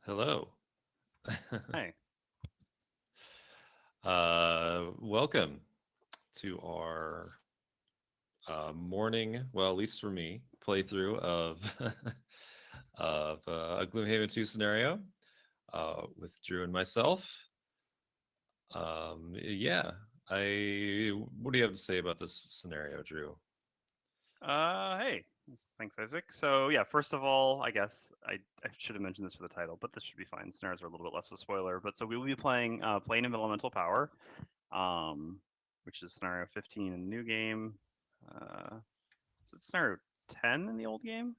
Hello. Hey. Welcome to our morning, well, at least for me, playthrough of a Gloomhaven 2 scenario with Drew and myself. Yeah, what do you have to say about this scenario, Drew? Hey. Thanks, Isaac. So yeah, first of all, I guess I should have mentioned this for the title, but this should be fine. Scenarios are a little bit less of a spoiler. But so we will be playing Plane of Elemental Power, um, which is scenario 15 in the new game. Is it scenario 10 in the old game?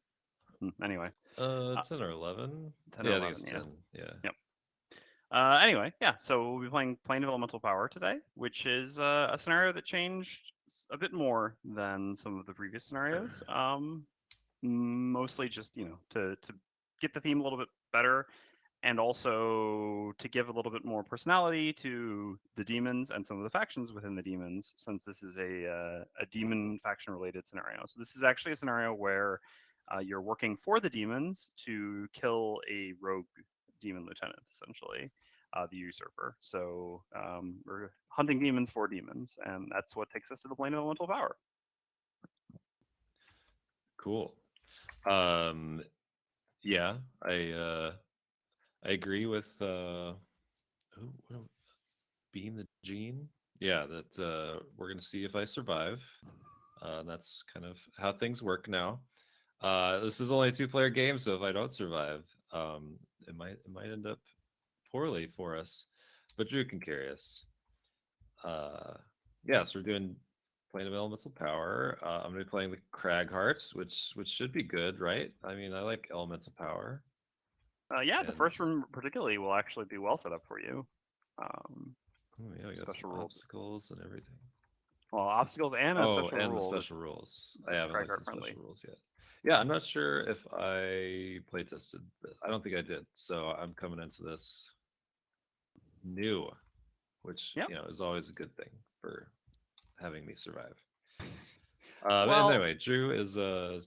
Anyway, 10 or 11? 10 or Yeah, I think it's 11. Yeah. 10. Yeah. Yep. Anyway, yeah. So we'll be playing Plane of Elemental Power today, which is a scenario that changed a bit more than some of the previous scenarios. Mostly just to get the theme a little bit better, and also to give a little bit more personality to the demons and some of the factions within the demons, since this is a demon faction related scenario. So this is actually a scenario where you're working for the demons to kill a rogue demon lieutenant, essentially, the usurper. So we're hunting demons for demons, and that's what takes us to the plane of elemental power. Cool. Yeah, I agree with being the gene. Yeah, that we're gonna see if I survive. That's kind of how things work now. This is only a two-player game, so if I don't survive, it might end up poorly for us. But Drew can carry us. Uh, yeah, so we're doing Plane of Elemental Power. I'm gonna be playing the Cragheart, which should be good, right? I mean, I like Elemental Power, Yeah, the and first room particularly will actually be well set up for you. Um, oh yeah, we got some special rules. obstacles and everything. Well, obstacles and a Oh, special and the rule special rules. I that's haven't credit looked card at the friendly. special rules yet. Yeah, I'm not sure if I play tested this. I don't think I did. So I'm coming into this new, which Yep. is always a good thing for having me survive. And Well, anyway, Drew is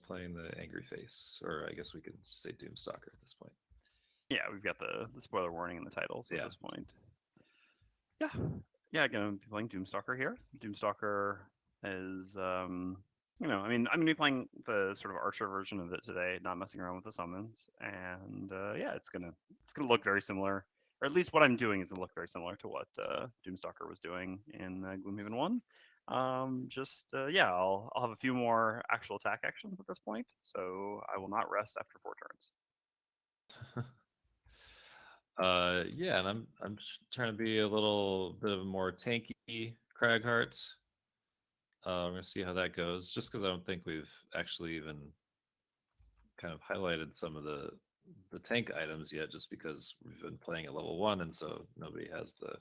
playing the angry face, or I guess we could say Doomstalker at this point. yeah, we've got the spoiler warning in the title, so at Yeah. this point, yeah, yeah, gonna be playing Doomstalker here. Doomstalker is, I mean, I'm gonna be playing the sort of archer version of it today, not messing around with the summons, and yeah, it's gonna look very similar, or at least what I'm doing is gonna look very similar to what Doomstalker was doing in Gloomhaven 1. Just yeah, I'll have a few more actual attack actions at this point, so I will not rest after 4 turns. Yeah, and I'm trying to be a little bit of a more tanky Cragheart. I'm gonna see how that goes, just because I don't think we've actually even kind of highlighted some of the tank items yet, just because we've been playing at level 1, and so nobody has the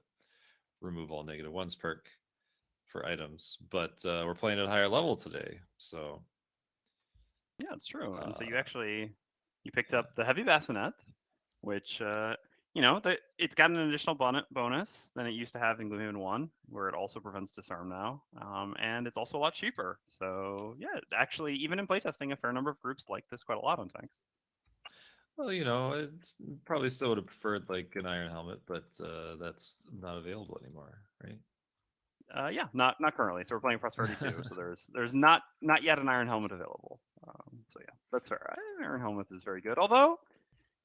remove all negative ones perk for items. But we're playing at a higher level today, so Yeah, it's true. And so uh, you picked yeah. up the heavy bassinet, which it's got an additional bonus than it used to have in Gloomhaven 1, where it also prevents disarm now, and it's also a lot cheaper. So yeah, actually, even in playtesting, a fair number of groups like this quite a lot on tanks. Well, it's probably still would have preferred like an iron helmet, but that's not available anymore, right? Yeah, not currently. So we're playing Prosperity 2, so there's not yet an iron helmet available. So yeah, that's fair. Iron helmet is very good, although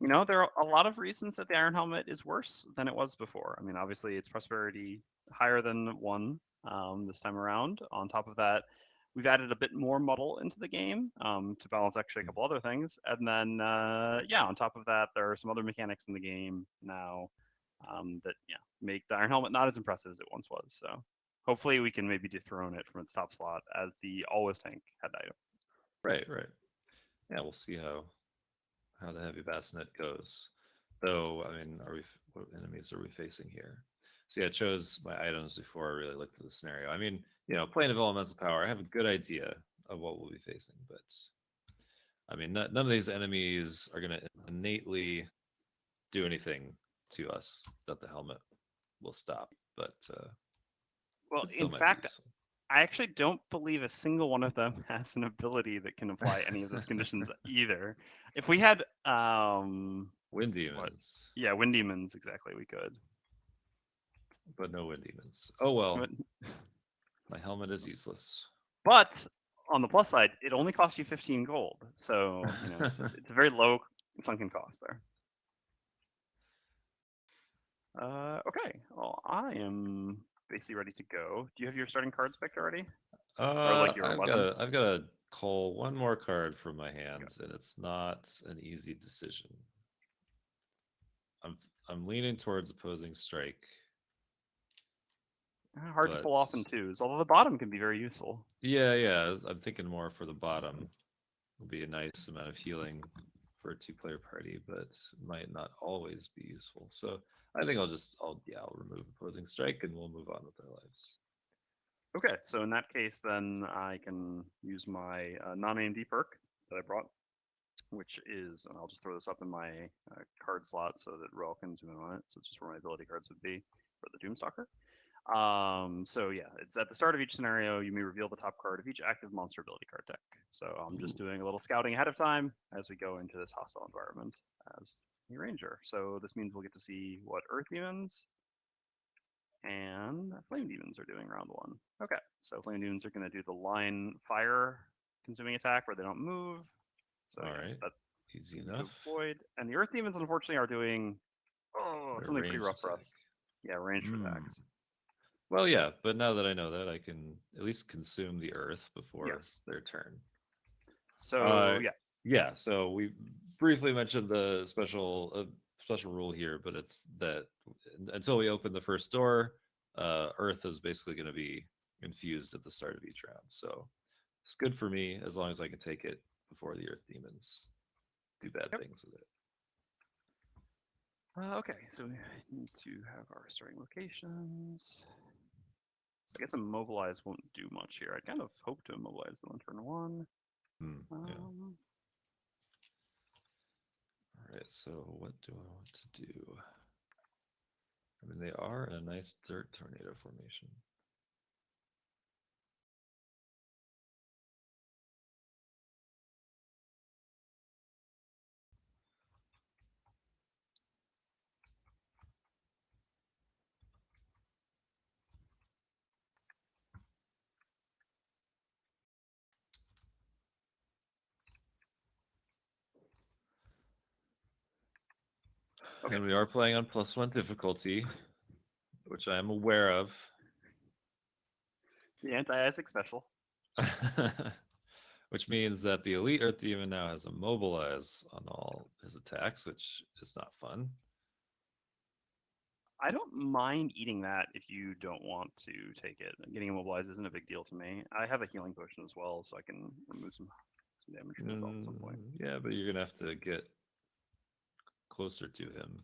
there are a lot of reasons that the Iron Helmet is worse than it was before. I mean, obviously, it's prosperity higher than 1 this time around. On top of that, we've added a bit more muddle into the game to balance actually a couple other things. And then, yeah, on top of that, there are some other mechanics in the game now that, yeah, make the Iron Helmet not as impressive as it once was. So hopefully we can maybe dethrone it from its top slot as the always tank head item. Right, right. Yeah, we'll see how the heavy bassinet goes. Though, I mean, what enemies are we facing here? See, I chose my items before I really looked at the scenario. I mean, playing of elemental power, I have a good idea of what we'll be facing, but I mean, none of these enemies are going to innately do anything to us that the helmet will stop, but Well, it still in might be fact, useful. I actually don't believe a single one of them has an ability that can apply any of those conditions either. If we had Wind demons. Yeah, wind demons, exactly, we could. But no wind demons. Oh well. But, My helmet is useless. but on the plus side, it only costs you 15 gold. So, you know, it's a very low sunken cost there. Okay. Well, I am basically ready to go. Do you have your starting cards picked already? Or like your I've 11? got to cull one more card from my hands, and it's not an easy decision. I'm leaning towards opposing strike. Hard to pull off in twos, although the bottom can be very useful. Yeah. I'm thinking more for the bottom. Will be a nice amount of healing for a 2-player party, but might not always be useful. So I think I'll remove opposing strike, and we'll move on with our lives. Okay, so in that case, then I can use my non-AMD perk that I brought, which is, and I'll just throw this up in my card slot so that Roel can zoom in on it. So it's just where my ability cards would be for the Doomstalker. So yeah, it's at the start of each scenario, you may reveal the top card of each active monster ability card deck. So I'm just doing a little scouting ahead of time as we go into this hostile environment as a ranger. So this means we'll get to see what Earth Demons and Flame Demons are doing round one. Okay, so Flame Demons are going to do the line fire consuming attack where they don't move. So all right, easy enough. Void. And the Earth Demons unfortunately are doing something pretty rough for us. Yeah, ranged attacks. Well, yeah, but now that I know that, I can at least consume the earth before their turn. So yeah. So we briefly mentioned the special rule here, but it's that until we open the first door, earth is basically going to be infused at the start of each round. So it's good for me as long as I can take it before the earth demons do bad things with it. Okay, so we need to have our starting locations. So I guess immobilize won't do much here. I kind of hope to immobilize them on turn one. All right, so what do I want to do? I mean, they are in a nice dirt tornado formation. Okay. And we are playing on +1 difficulty, which I am aware of. The anti-Isaac special. Which means that the elite Earth Demon now has immobilize on all his attacks, which is not fun. I don't mind eating that if you don't want to take it. Getting immobilized isn't a big deal to me. I have a healing potion as well, so I can remove some damage from myself at some point. Yeah, but you're gonna have to get closer to him.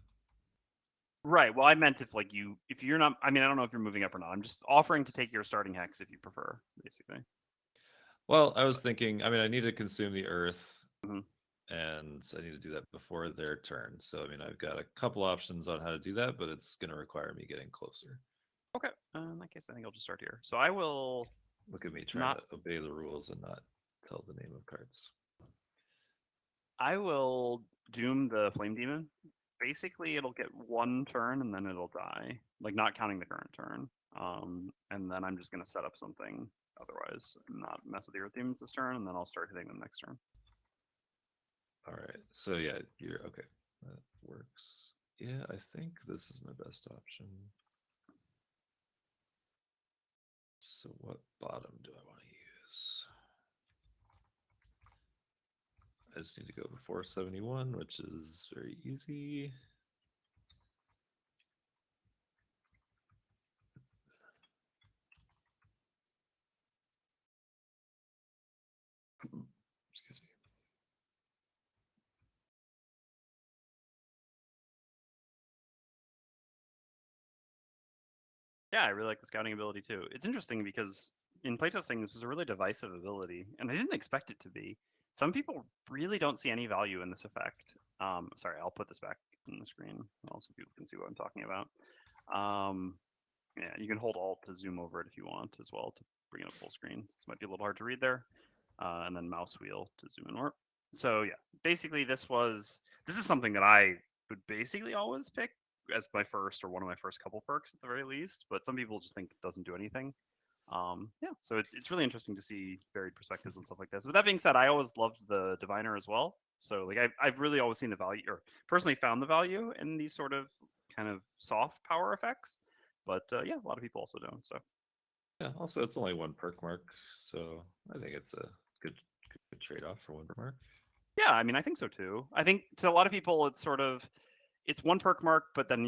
Right. Well, I meant if you're not. I mean, I don't know if you're moving up or not. I'm just offering to take your starting hex if you prefer, basically. Well, I was thinking. I mean, I need to consume the earth, mm-hmm. and I need to do that before their turn. So, I mean, I've got a couple options on how to do that, but it's going to require me getting closer. Okay. In that case, I think I'll just start here. So I will. Look at me trying to obey the rules and not tell the name of cards. I will doom the Flame Demon. Basically, it'll get one turn and then it'll die, like not counting the current turn. And then I'm just going to set up something otherwise, not mess with the Earth Demons this turn, and then I'll start hitting them next turn. All right. So yeah, you're okay. That works. Yeah, I think this is my best option. So what bottom do I want to use? I just need to go before 71, which is very easy. Excuse me. Yeah, I really like the scouting ability too. It's interesting because in playtesting, this is a really divisive ability, and I didn't expect it to be. Some people really don't see any value in this effect. Sorry, I'll put this back in the screen also people can see what I'm talking about. Yeah, you can hold Alt to zoom over it if you want as well to bring it up full screen. This might be a little hard to read there. And then mouse wheel to zoom in more. So yeah, basically this is something that I would basically always pick as my first or one of my first couple perks at the very least, but some people just think it doesn't do anything. Yeah, so it's really interesting to see varied perspectives and stuff like this. With that being said, I always loved the diviner as well. So like I've really always seen the value, or personally found the value in these sort of kind of soft power effects. But yeah, a lot of people also don't. So Yeah. Also, it's only one perk mark, so I think it's a good trade-off for one perk mark. yeah, I mean, I think so too. I think to a lot of people, it's sort of it's one perk mark, but then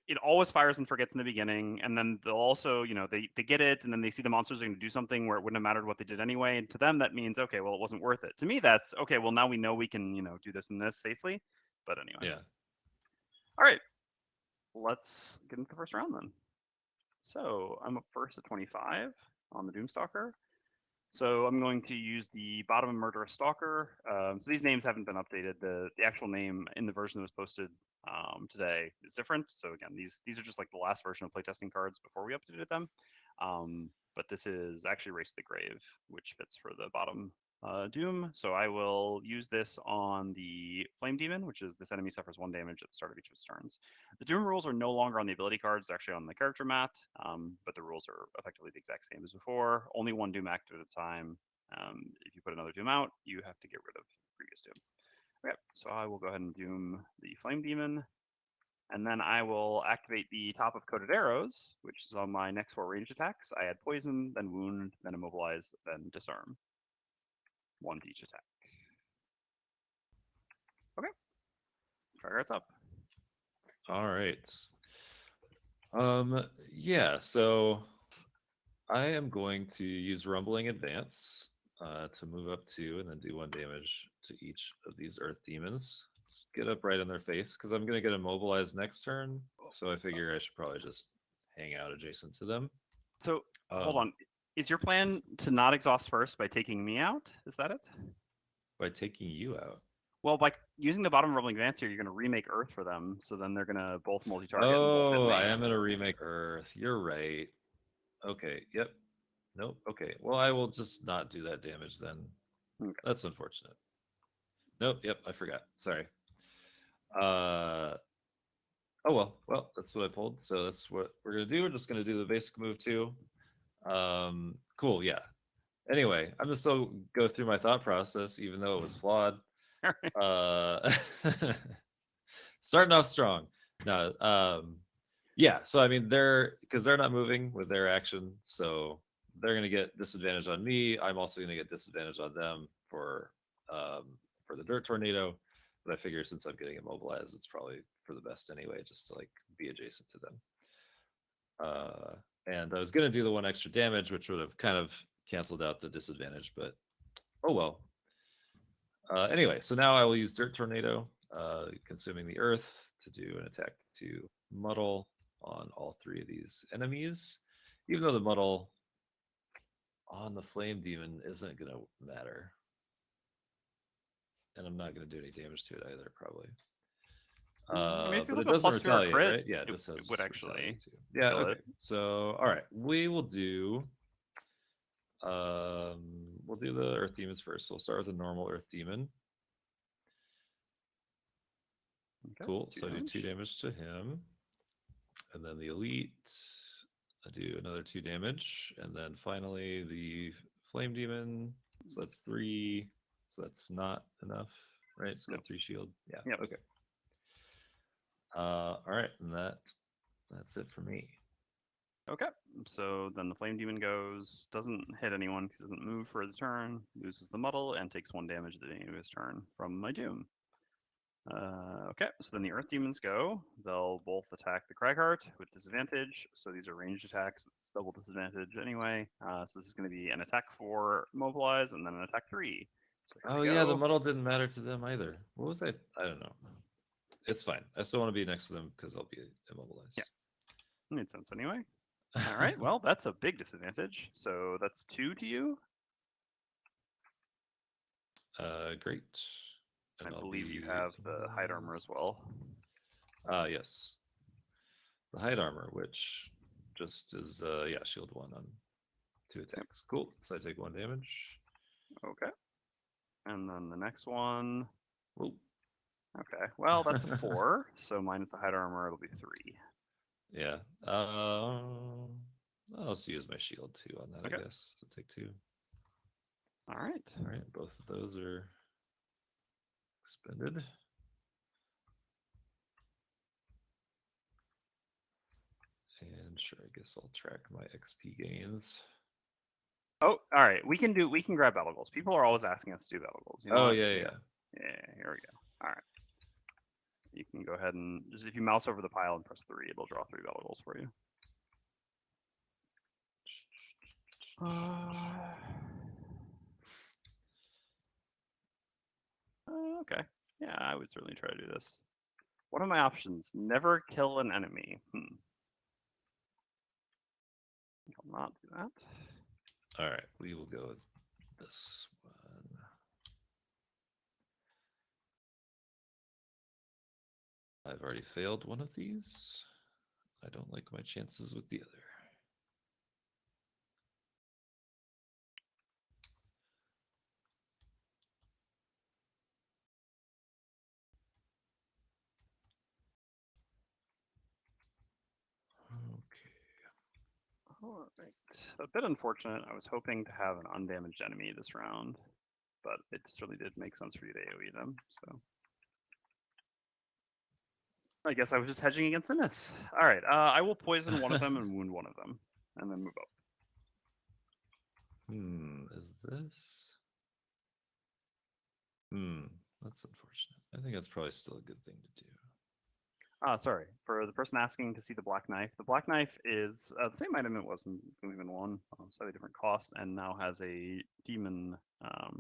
it always fires and forgets in the beginning, and then they'll also they get it, and then they see the monsters are going to do something where it wouldn't have mattered what they did anyway, and to them that means okay, well it wasn't worth it. To me, that's okay. Well now we know we can do this and this safely. But anyway, Yeah. all right, let's get into the first round then. So I'm up first at 25 on the Doomstalker. So I'm going to use the bottom of Murderous Stalker. So these names haven't been updated. The actual name in the version that was posted today is different. So again, these are just like the last version of playtesting cards before we updated them. But this is actually Race to the Grave, which fits for the bottom Doom. So I will use this on the Flame Demon, which is this enemy suffers 1 damage at the start of each of its turns. The Doom rules are no longer on the ability cards, they're actually on the character mat, but the rules are effectively the exact same as before. Only 1 Doom active at a time. If you put another Doom out, you have to get rid of previous Doom. Okay, so I will go ahead and Doom the Flame Demon, and then I will activate the top of Coated Arrows, which is on my next 4 ranged attacks. I add Poison, then Wound, then Immobilize, then Disarm. 1 to each attack. Okay, Trigger's up. All right. Yeah, so I am going to use Rumbling Advance to move up 2 and then do 1 damage to each of these Earth Demons. Just get up right in their face because I'm going to get immobilized next turn. So I figure I should probably just hang out adjacent to them. So hold on. Is your plan to not exhaust first by taking me out? Is that it? By taking you out. Well, by using the bottom Rumbling Advance here, you're going to remake Earth for them. So then they're going to both multi-target. Oh, I am going to remake Earth. You're right. Okay. Yep. Nope. Okay. Well, I will just not do that damage then. Okay. That's unfortunate. Nope. Yep. I forgot. Sorry. Oh well, that's what I pulled. So that's what we're gonna do. We're just gonna do the basic move too. Cool. Yeah. Anyway, I'm just so go through my thought process, even though it was flawed. Starting off strong. No. Yeah. So I mean, they're not moving with their action, so they're gonna get disadvantage on me. I'm also gonna get disadvantage on them for the dirt tornado. But I figure since I'm getting immobilized, it's probably for the best anyway, just to like be adjacent to them. And I was gonna do the 1 extra damage, which would have kind of canceled out the disadvantage, but oh well. Anyway, so now I will use Dirt Tornado, consuming the earth, to do an attack to muddle on all 3 of these enemies. Even though the muddle on the Flame Demon isn't gonna matter. And I'm not going to do any damage to it either, probably. I mean, if you but look it at doesn't plus 2 retaliate, crit, right? Yeah, it just has would actually. too. Yeah, kill okay. it. So, all right, we will do. We'll do the Earth Demons first. So we'll start with the normal Earth Demon. Okay, Cool. So I do 2 damage to him, and then the Elite. I do another 2 damage, and then finally the Flame Demon. So that's 3. So that's not enough, right? It's got 3 shield. Yeah. Yep. Okay. All right, and that's it for me. Okay, so then the Flame Demon doesn't hit anyone because doesn't move for his turn, loses the muddle, and takes 1 damage at the beginning of his turn from my Doom. Okay, so then the Earth Demons go. They'll both attack the Cragheart with disadvantage. So these are ranged attacks. It's double disadvantage anyway. So this is going to be an attack 4 mobilize and then an attack 3. So oh yeah, the muddle didn't matter to them either. What was I don't know. It's fine. I still want to be next to them because I'll be immobilized. Yeah, made sense anyway. All right, well, that's a big disadvantage. So that's 2 to you. Great. And I believe you have the hide armor as well. Yes. The hide armor, which just is shield 1 on 2 attacks. Yep. Cool. So I take 1 damage. Okay. And then the next one. Whoa. Okay. Well, that's a 4. So minus the hide armor, it'll be 3. Yeah. I'll also use my shield too on that, Okay. I guess, to take 2. All right. All right, both of those are expended. And sure, I guess I'll track my XP gains. Oh, all right. We can grab battle goals. People are always asking us to do battle goals. You know Oh, what? yeah. Yeah, here we go. All right. You can go ahead and just, if you mouse over the pile and press 3, it'll draw 3 battle goals for you. Okay. Yeah, I would certainly try to do this. What are my options? Never kill an enemy. I'll not do that. All right, we will go with this one. I've already failed one of these. I don't like my chances with the other. Okay. All right. A bit unfortunate. I was hoping to have an undamaged enemy this round, but it certainly did make sense for you to AoE them. So I guess I was just hedging against the miss. All right. I will poison one of them and wound one of them, and then move up. Is this? That's unfortunate. I think that's probably still a good thing to do. Sorry. For the person asking to see the black knife is the same item it was in Gloomhaven 1, slightly different cost, and now has a demon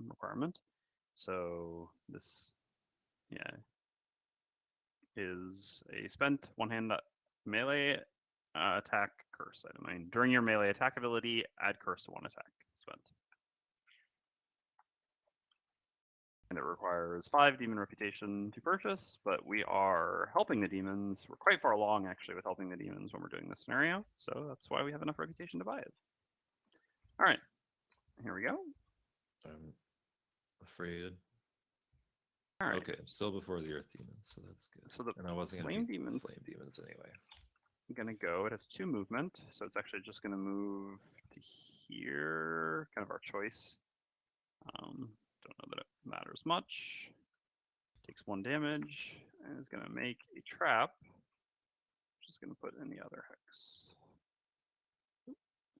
requirement. So this, yeah, is a spent one-hand melee attack curse item. I mean, during your melee attack ability, add curse to one attack spent. And it requires 5 demon reputation to purchase, but we are helping the demons. We're quite far along, actually, with helping the demons when we're doing this scenario, so that's why we have enough reputation to buy it. All right, here we go. I'm afraid. All right. Okay, I'm still before the Earth Demons, so that's good. So the and I wasn't flame gonna demons. Flame Demons anyway. I'm gonna go. It has 2 movement, so it's actually just gonna move to here, kind of our choice. Don't know that it matters much. Takes 1 damage and is gonna make a trap. Just gonna put in the other hex.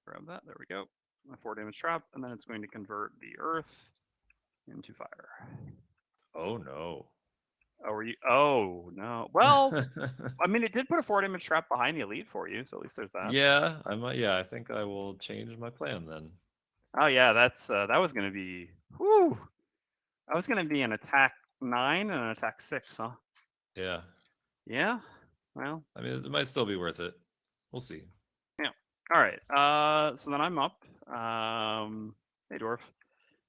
Grab that. There we go. A 4 damage trap, and then it's going to convert the earth into fire. Oh no. Oh, were you? Oh no. Well, I mean, it did put a 4 damage trap behind the elite for you, so at least there's that. Yeah, I might. Yeah, I think I will change my plan then. Oh yeah, that's that was gonna be. Whoo! That was gonna be an attack 9 and an attack 6, huh? Yeah. Yeah. Well. I mean, it might still be worth it. We'll see. Yeah. All right. So then I'm up. Hey, dwarf.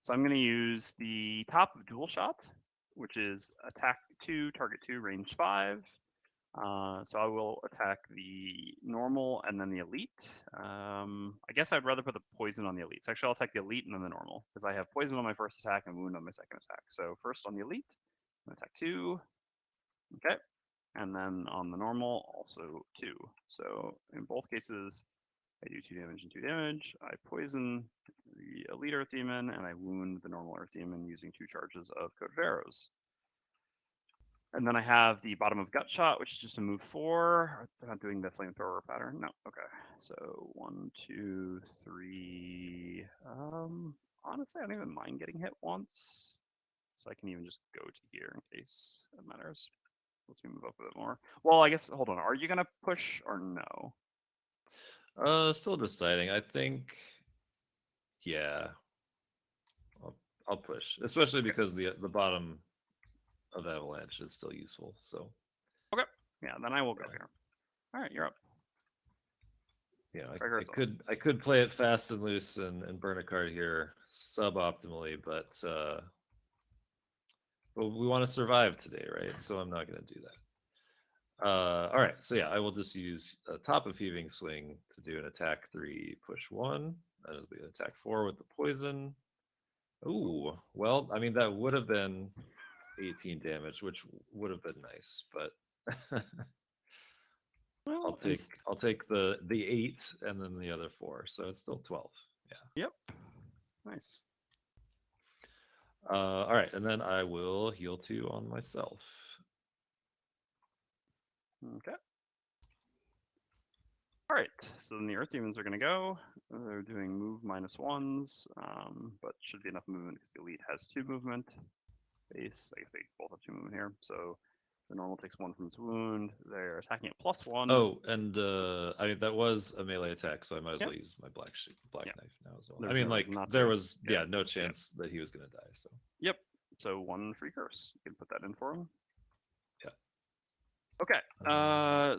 So I'm gonna use the top of dual shot, which is attack 2, target 2, range 5. So I will attack the normal and then the elite. I guess I'd rather put the poison on the elite. So actually, I'll attack the elite and then the normal because I have poison on my first attack and wound on my second attack. So first on the elite, attack 2. Okay. And then on the normal, also 2. So in both cases, I do 2 damage and 2 damage. I poison the elite Earth Demon and I wound the normal Earth Demon using 2 charges of Coat of Arrows. And then I have the bottom of Gut Shot, which is just a move 4. They're not doing the flamethrower pattern. No. Okay. So 1, 2, 3. Honestly, I don't even mind getting hit once. So I can even just go to here in case it matters. Let's move up a bit more. Well, I guess, hold on. Are you going to push or no? Still deciding. I think, yeah, I'll push, especially because the bottom of Avalanche is still useful. So, okay, yeah, then I will go here. All right, you're up. Yeah, I could play it fast and loose and burn a card here suboptimally, but we want to survive today, right? So I'm not going to do that. All right, so yeah, I will just use top of Heaving Swing to do an attack 3, push 1. That'll be an attack 4 with the poison. Ooh, well, I mean, that would have been 18 damage, which would have been nice, but Well, I'll take the 8 and then the other 4, so it's still 12. Yeah. Yep. Nice. All right, and then I will heal 2 on myself. Okay. All right, so then the Earth Demons are going to go. They're doing move -1s, but should be enough movement because the Elite has 2 movement. Base, I guess they both have 2 movement here. So the normal takes 1 from its wound. They're attacking at +1. Oh, and I mean that was a melee attack, so I might as well use my black knife now as well. There's I mean, no like reason not there to. was no chance that he was gonna die. So Yep. So 1 free curse. You can put that in for him. Yeah. Okay.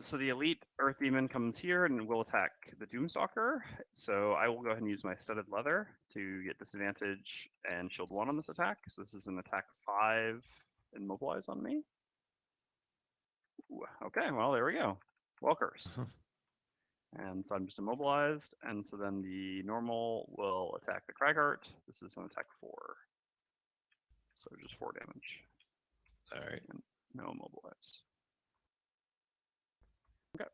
So the Elite Earth Demon comes here and will attack the Doomstalker. So I will go ahead and use my studded leather to get disadvantage and shield 1 on this attack. So this is an attack 5 immobilize on me. Ooh, okay, well there we go. Well cursed. And so I'm just immobilized, and so then the normal will attack the Cragart. This is an attack 4. So just 4 damage. all right. And no immobilize. Okay.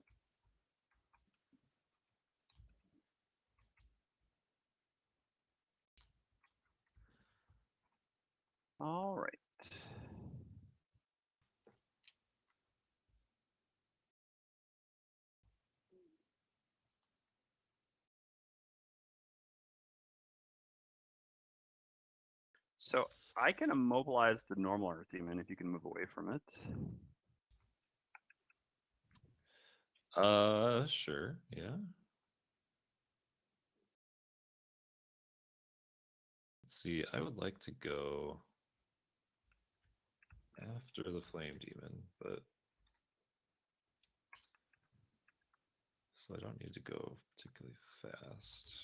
All right. So I can immobilize the normal Earth Demon if you can move away from it. Sure, yeah. Let's see. I would like to go after the Flame Demon, but so I don't need to go particularly fast.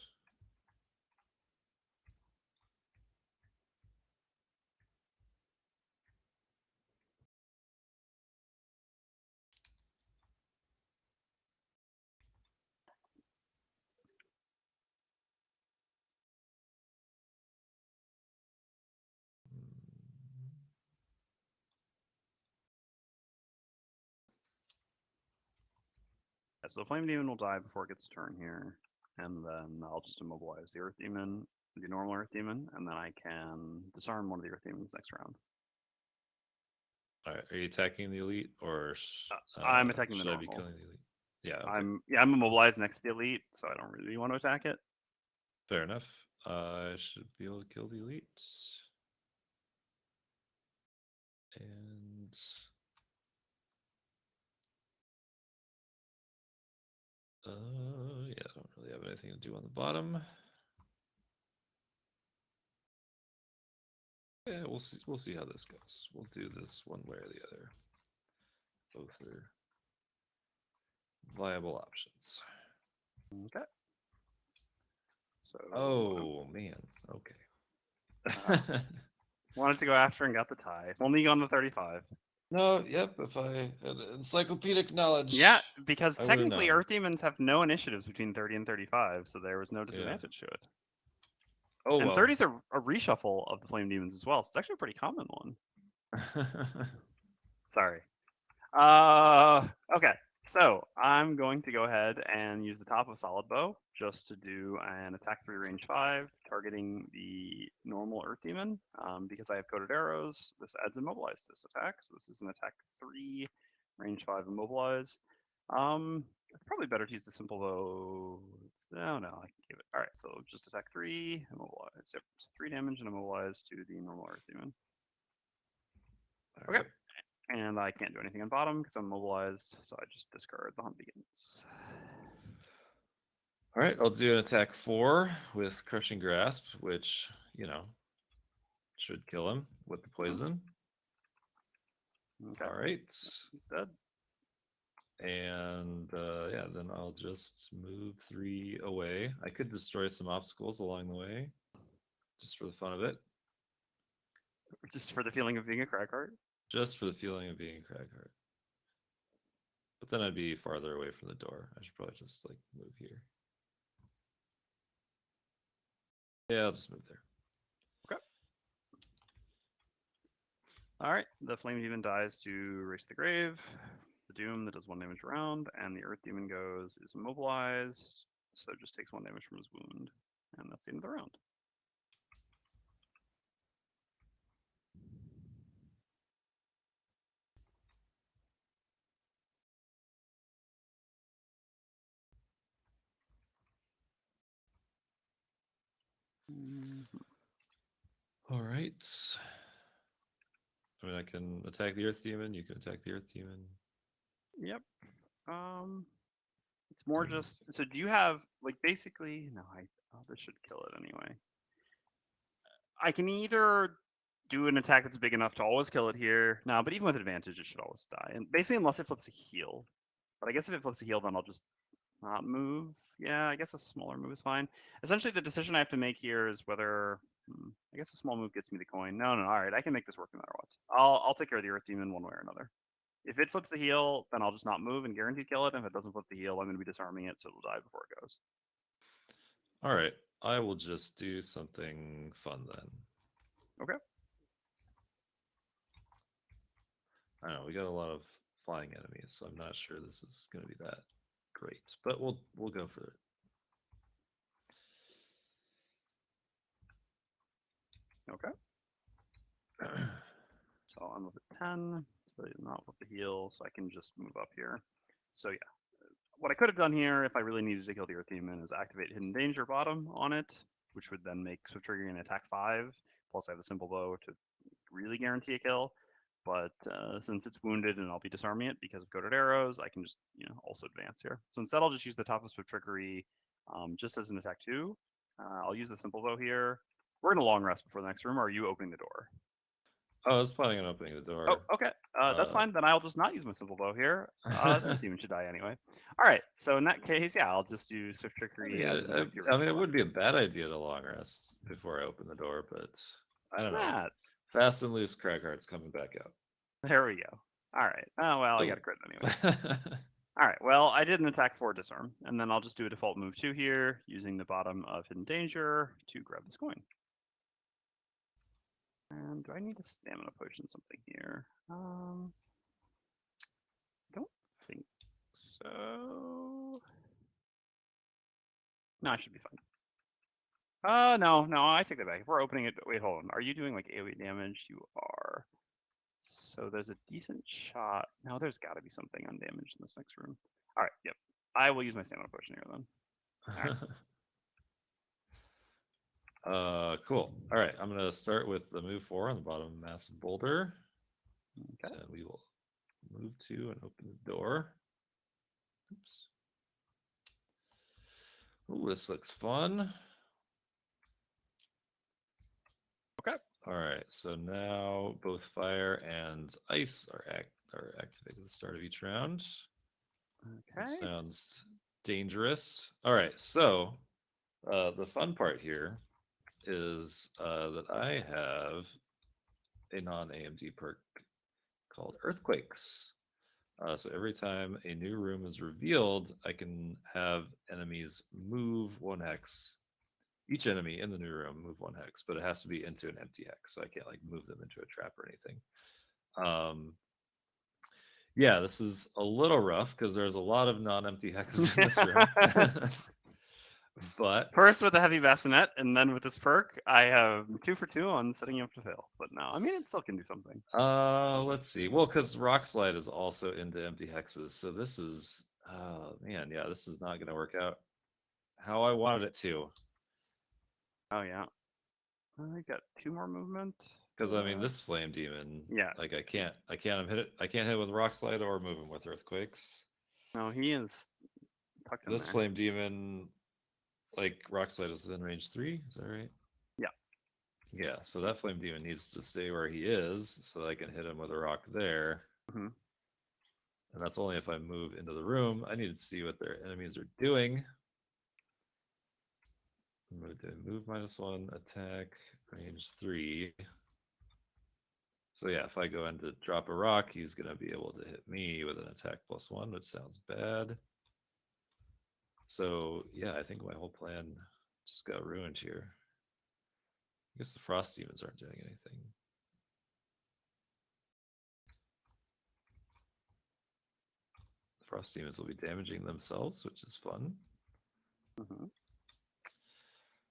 Yeah, so the Flame Demon will die before it gets a turn here. And then I'll just immobilize the Earth Demon, the normal Earth Demon, and then I can disarm one of the Earth Demons next round. All right, are you attacking the Elite, or I'm attacking the should I normal. be killing the Elite? Yeah, okay. I'm immobilized next to the Elite, so I don't really want to attack it. Fair enough. I should be able to kill the Elite. And yeah, I don't really have anything to do on the bottom. Yeah, we'll see how this goes. We'll do this one way or the other. Both are viable options. Okay. So Oh man, okay. wanted to go after and got the tie. Only on the 35. No, yep, if I had encyclopedic knowledge. Yeah, because I would've technically known. Earth Demons have no initiatives between 30 and 35, so there was no disadvantage to it. Oh And well. 30 is a reshuffle of the Flame Demons as well, so it's actually a pretty common one. Sorry. Okay, so I'm going to go ahead and use the top of Solid Bow just to do an attack 3 range 5, targeting the normal Earth Demon. Because I have coated arrows, this adds immobilize to this attack. So this is an attack 3, range 5 immobilize. It's probably better to use the simple bow. No, I can give it. All right, so just attack 3, immobilize. Yep, so 3 damage and immobilize to the normal Earth Demon. Okay. Right. And I can't do anything on bottom because I'm mobilized, so I just discard the hunt begins. All right, I'll do an attack 4 with Crushing Grasp, which, should kill him with the poison. Okay. All right. He's dead. And yeah, then I'll just move 3 away. I could destroy some obstacles along the way, just for the fun of it. Just for the feeling of being a Cragheart? Just for the feeling of being a Cragheart. But then I'd be farther away from the door. I should probably just move here. Yeah, I'll just move there. Okay. All right, the Flame Demon dies to Race the Grave. The Doom that does 1 damage around, and the Earth Demon is immobilized, so just takes 1 damage from his wound. And that's the end of the round. All right. I mean, I can attack the Earth Demon. You can attack the Earth Demon. Yep. It's more just. So do you have like basically? No, this should kill it anyway. I can either do an attack that's big enough to always kill it here. No, but even with advantage, it should always die. And basically, unless it flips a heal. But I guess if it flips a heal, then I'll just not move. Yeah, I guess a smaller move is fine. Essentially, the decision I have to make here is whether I guess a small move gets me the coin. No. All right, I can make this work no matter what. I'll take care of the Earth Demon one way or another. If it flips the heal, then I'll just not move and guarantee kill it. And if it doesn't flip the heal, I'm going to be disarming it, so it'll die before it goes. All right, I will just do something fun then. Okay. I don't know, we got a lot of flying enemies, so I'm not sure this is going to be that great, but we'll go for it. Okay. So I'm up at 10, so not with the heal, so I can just move up here. So yeah, what I could have done here if I really needed to kill the Earth Demon is activate Hidden Danger bottom on it, which would then make Swift triggering an attack 5, plus I have the Simple Bow to really guarantee a kill. But since it's wounded and I'll be disarming it because of Goaded Arrows, I can just also advance here. So instead I'll just use the top of Swift Trickery just as an attack 2. I'll use the Simple Bow here. We're going to long rest before the next room, or are you opening the door? Oh, I was planning on opening the door. Oh, okay. That's fine. Then I'll just not use my Simple Bow here. The demon should die anyway. All right. So in that case, yeah, I'll just do Swift Trickery. I mean, it would be a bad idea to long rest before I open the door, but I don't know. Fast and Loose Cragheart's coming back out. There we go. All right. Oh, well, I got a crit anyway. All right. Well, I did an attack 4 disarm, and then I'll just do a default move 2 here, using the bottom of Hidden Danger to grab this coin. And do I need a stamina potion something here? I don't think so. No, I should be fine. No, I take that back. If we're opening it, wait, hold on. Are you doing like AoE damage? You are. So there's a decent shot. No, there's got to be something undamaged in this next room. All right, yep. I will use my stamina potion here then. All right. Cool. All right, I'm gonna start with the move 4 on the bottom massive boulder. Okay. And we will move 2 and open the door. Oops. Ooh, this looks fun. Okay. All right, so now both fire and ice are activated at the start of each round. Okay. Sounds dangerous. All right, so the fun part here is that I have a non-AMD perk called Earthquakes. So every time a new room is revealed, I can have enemies move 1 hex. Each enemy in the new room move 1 hex, but it has to be into an empty hex, so I can't like move them into a trap or anything. Yeah, this is a little rough because there's a lot of non-empty hexes in this room. But first with a heavy bassinet, and then with this perk, I have 2 for 2 on setting you up to fail. But no, I mean it still can do something. Let's see. Well, because Rock Slide is also into empty hexes, so this is man, yeah, this is not gonna work out how I wanted it to. Oh yeah. I got 2 more movement. Because I mean, this Flame Demon, yeah, like I can't hit it. I can't hit it with Rock Slide or move him with Earthquakes. No, he is tucked in This there. Flame Demon, like Rock Slide is within range 3. Is that right? Yeah. Yeah. So that Flame Demon needs to stay where he is, so that I can hit him with a rock there. Mm-hmm. And that's only if I move into the room. I need to see what their enemies are doing. I'm going to do move -1, attack, range 3. So yeah, if I go in to drop a rock, he's going to be able to hit me with an attack +1, which sounds bad. So yeah, I think my whole plan just got ruined here. I guess the Frost Demons aren't doing anything. Frost Demons will be damaging themselves, which is fun. Mm-hmm.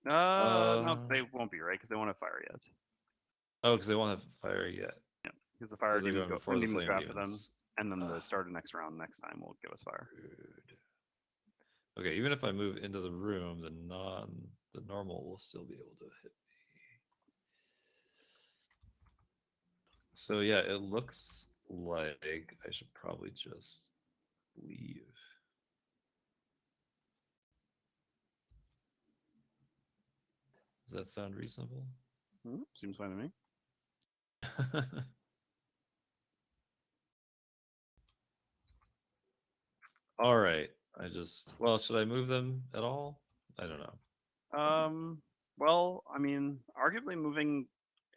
No, they won't be, right? Because they won't have fire yet. Oh, because they won't have fire yet. Yeah, because the fire demons go, before the demons flame go after them, demons. and then the start of next round next time will give us fire. Rude. Okay, even if I move into the room, the normal will still be able to hit me. So yeah, it looks like I should probably just leave. Does that sound reasonable? Seems fine to me. All right. Well, should I move them at all? I don't know. Well, I mean, arguably moving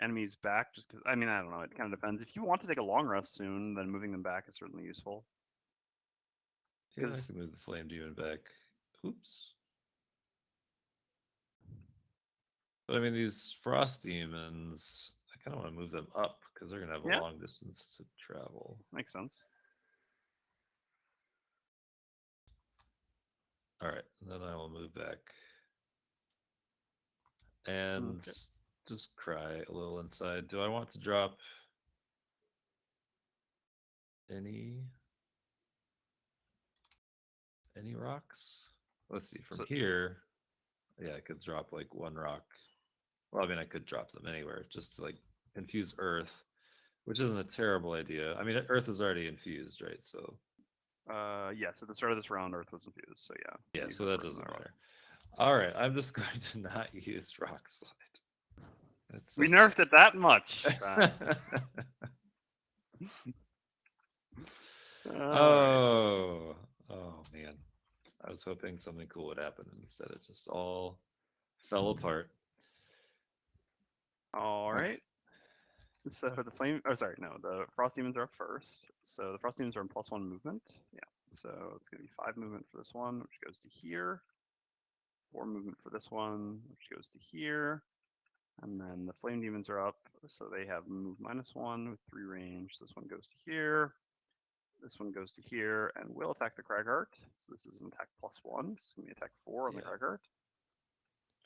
enemies back just because, I mean, I don't know. It kind of depends. If you want to take a long rest soon, then moving them back is certainly useful. Yeah, I can move the flame demon back. Oops. But I mean, these frost demons, I kind of want to move them up because they're going to have a long distance to travel. Makes sense. All right, then I will move back and just cry a little inside. Do I want to drop any rocks? Let's see. From here, yeah, I could drop like one rock. Well, I mean, I could drop them anywhere just to like infuse earth, which isn't a terrible idea. I mean, earth is already infused, right? So yes, at the start of this round, earth was infused, so yeah. Yeah, so that doesn't matter. All right, I'm just going to not use rock slide. We nerfed it that much. Oh man. I was hoping something cool would happen, and instead it just all fell apart. All right. So the the frost demons are up first. So the frost demons are in +1 movement. Yeah. So it's gonna be 5 movement for this one, which goes to here. 4 movement for this one, which goes to here. And then the flame demons are up, so they have move -1 with 3 range. This one goes to here. This one goes to here and will attack the Kragart. So this is an attack +1. This is gonna be attack 4 on the Kragart.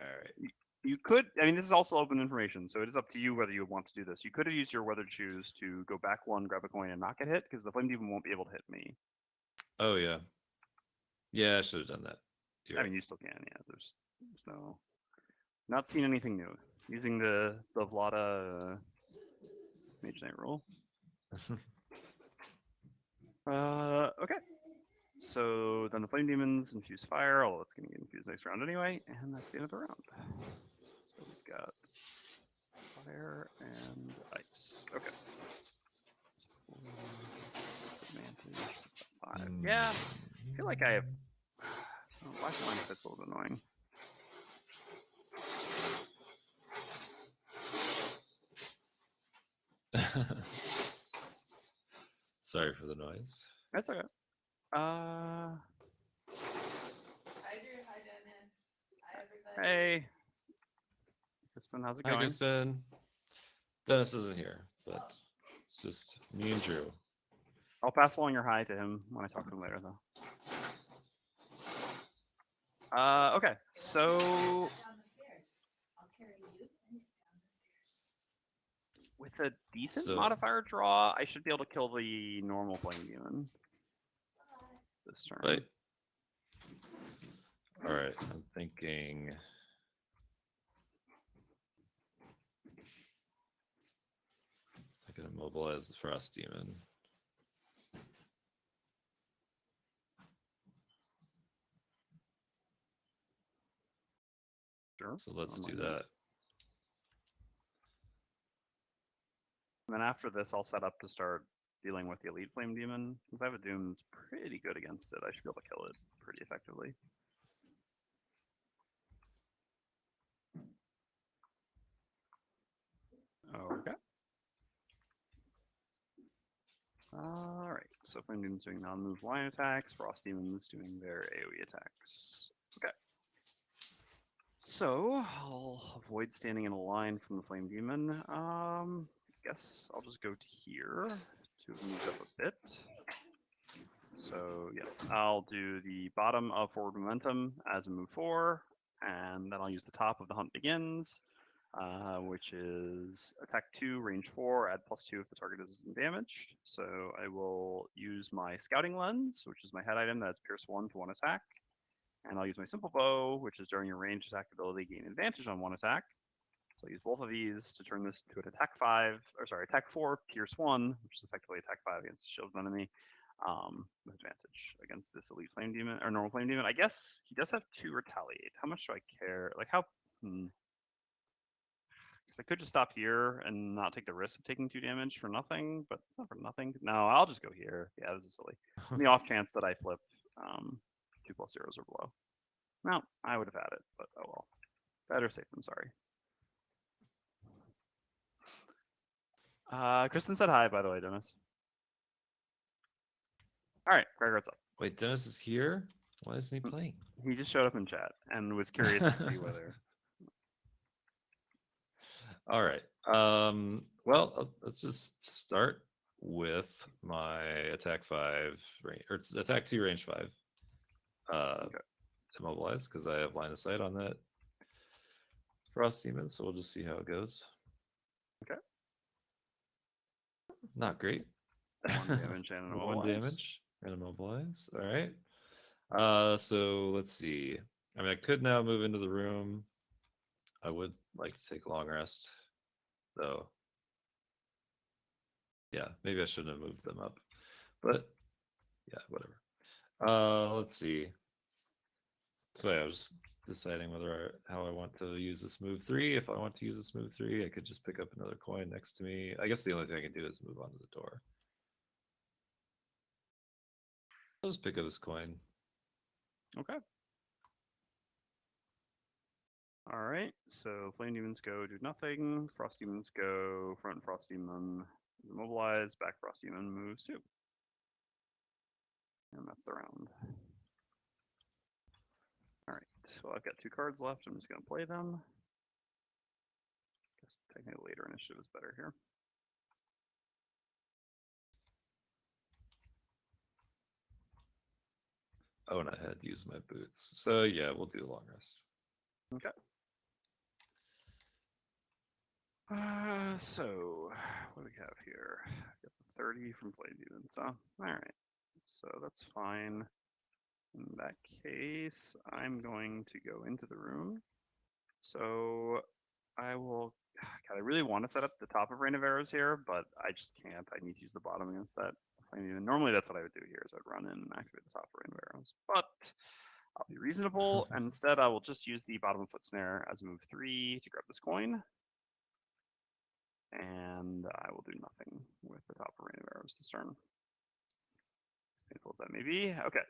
All right. You could, I mean, this is also open information, so it is up to you whether you want to do this. You could have used your weathered shoes to go back 1, grab a coin, and not get hit, because the flame demon won't be able to hit me. Oh yeah. Yeah, I should have done that. I mean, you still can. Yeah, there's no, not seen anything new. Using the Vlada Mage Knight rule. Okay. So then the flame demons infuse fire, although it's going to get infused next round anyway, and that's the end of the round. So we've got fire and ice. Okay. So 4 advantage. 5. Yeah, I feel like I have. Oh, why is mine that's a little bit annoying? Sorry for the noise. That's okay. Hi, Drew. Hi, Dennis. Hi, everybody. Hey. Kristen, how's it going? Hi, Kristen. Dennis isn't here, but it's just me and Drew. I'll pass along your hi to him when I talk to him later, though. Okay, so Down the stairs. I'll carry you and down the stairs. with a decent modifier draw, I should be able to kill the normal flame demon this turn. Right. All right, I'm thinking. I can immobilize the frost demon. Sure. So let's do that. And then after this, I'll set up to start dealing with the elite flame demon, because I have a doom that's pretty good against it. I should be able to kill it pretty effectively. Okay. All right. So flame demon's doing non-move line attacks. Frost demon's doing their AoE attacks. Okay. So I'll avoid standing in a line from the flame demon. Guess I'll just go to here to move up a bit. So yeah, I'll do the bottom of forward momentum as a move 4, and then I'll use the top of the hunt begins, which is attack 2, range 4, add +2 if the target is damaged. So I will use my scouting lens, which is my head item that's pierce 1 to 1 attack, and I'll use my simple bow, which is during your ranged attack ability gain advantage on 1 attack. So I'll use both of these to turn this to an attack 4, pierce 1, which is effectively attack 5 against the shield enemy, with advantage against this elite flame demon or normal flame demon. I guess he does have 2 retaliate. How much do I care? Like how? Because I could just stop here and not take the risk of taking 2 damage for nothing, but it's not for nothing. No, I'll just go here. Yeah, this is silly. On the off chance that I flip 2 + 0s or below. No, I would have had it, but oh well. Better safe than sorry. Kristen said hi, by the way, Dennis. All right, Gregor's up. Wait, Dennis is here? Why isn't he playing? He just showed up in chat and was curious to see whether. All right. Well, let's just start with my attack 5 range, or it's attack 2 range 5. Okay. Immobilize because I have line of sight on that frost demon, so we'll just see how it goes. Okay. Not great. 1 damage and an 1 immobilize. damage and immobilize. All right. So let's see. I mean, I could now move into the room. I would like to take a long rest, though. Yeah, maybe I shouldn't have moved them up, but yeah, whatever. Let's see. So yeah, I was deciding how I want to use this move 3. If I want to use this move 3, I could just pick up another coin next to me. I guess the only thing I can do is move onto the door. I'll just pick up this coin. Okay. All right. So flame demons go do nothing. Frost demons go front. Frost demon immobilize. Back frost demon moves 2. And that's the round. All right. So I've got 2 cards left. I'm just gonna play them. Guess technically later initiative is better here. Oh, and I had used my boots. So yeah, we'll do a long rest. Okay. So what do we have here? Got the 30 from flame demons. So all right. So that's fine. In that case, I'm going to go into the room. So I will. God, I really want to set up the top of Rain of Arrows here, but I just can't. I need to use the bottom against that flame demon. Normally, that's what I would do here: is I'd run in and activate the top of Rain of Arrows. But I'll be reasonable, and instead I will just use the bottom of Foot Snare as move 3 to grab this coin, and I will do nothing with the top of Rain of Arrows this turn. As painful as that may be. Okay.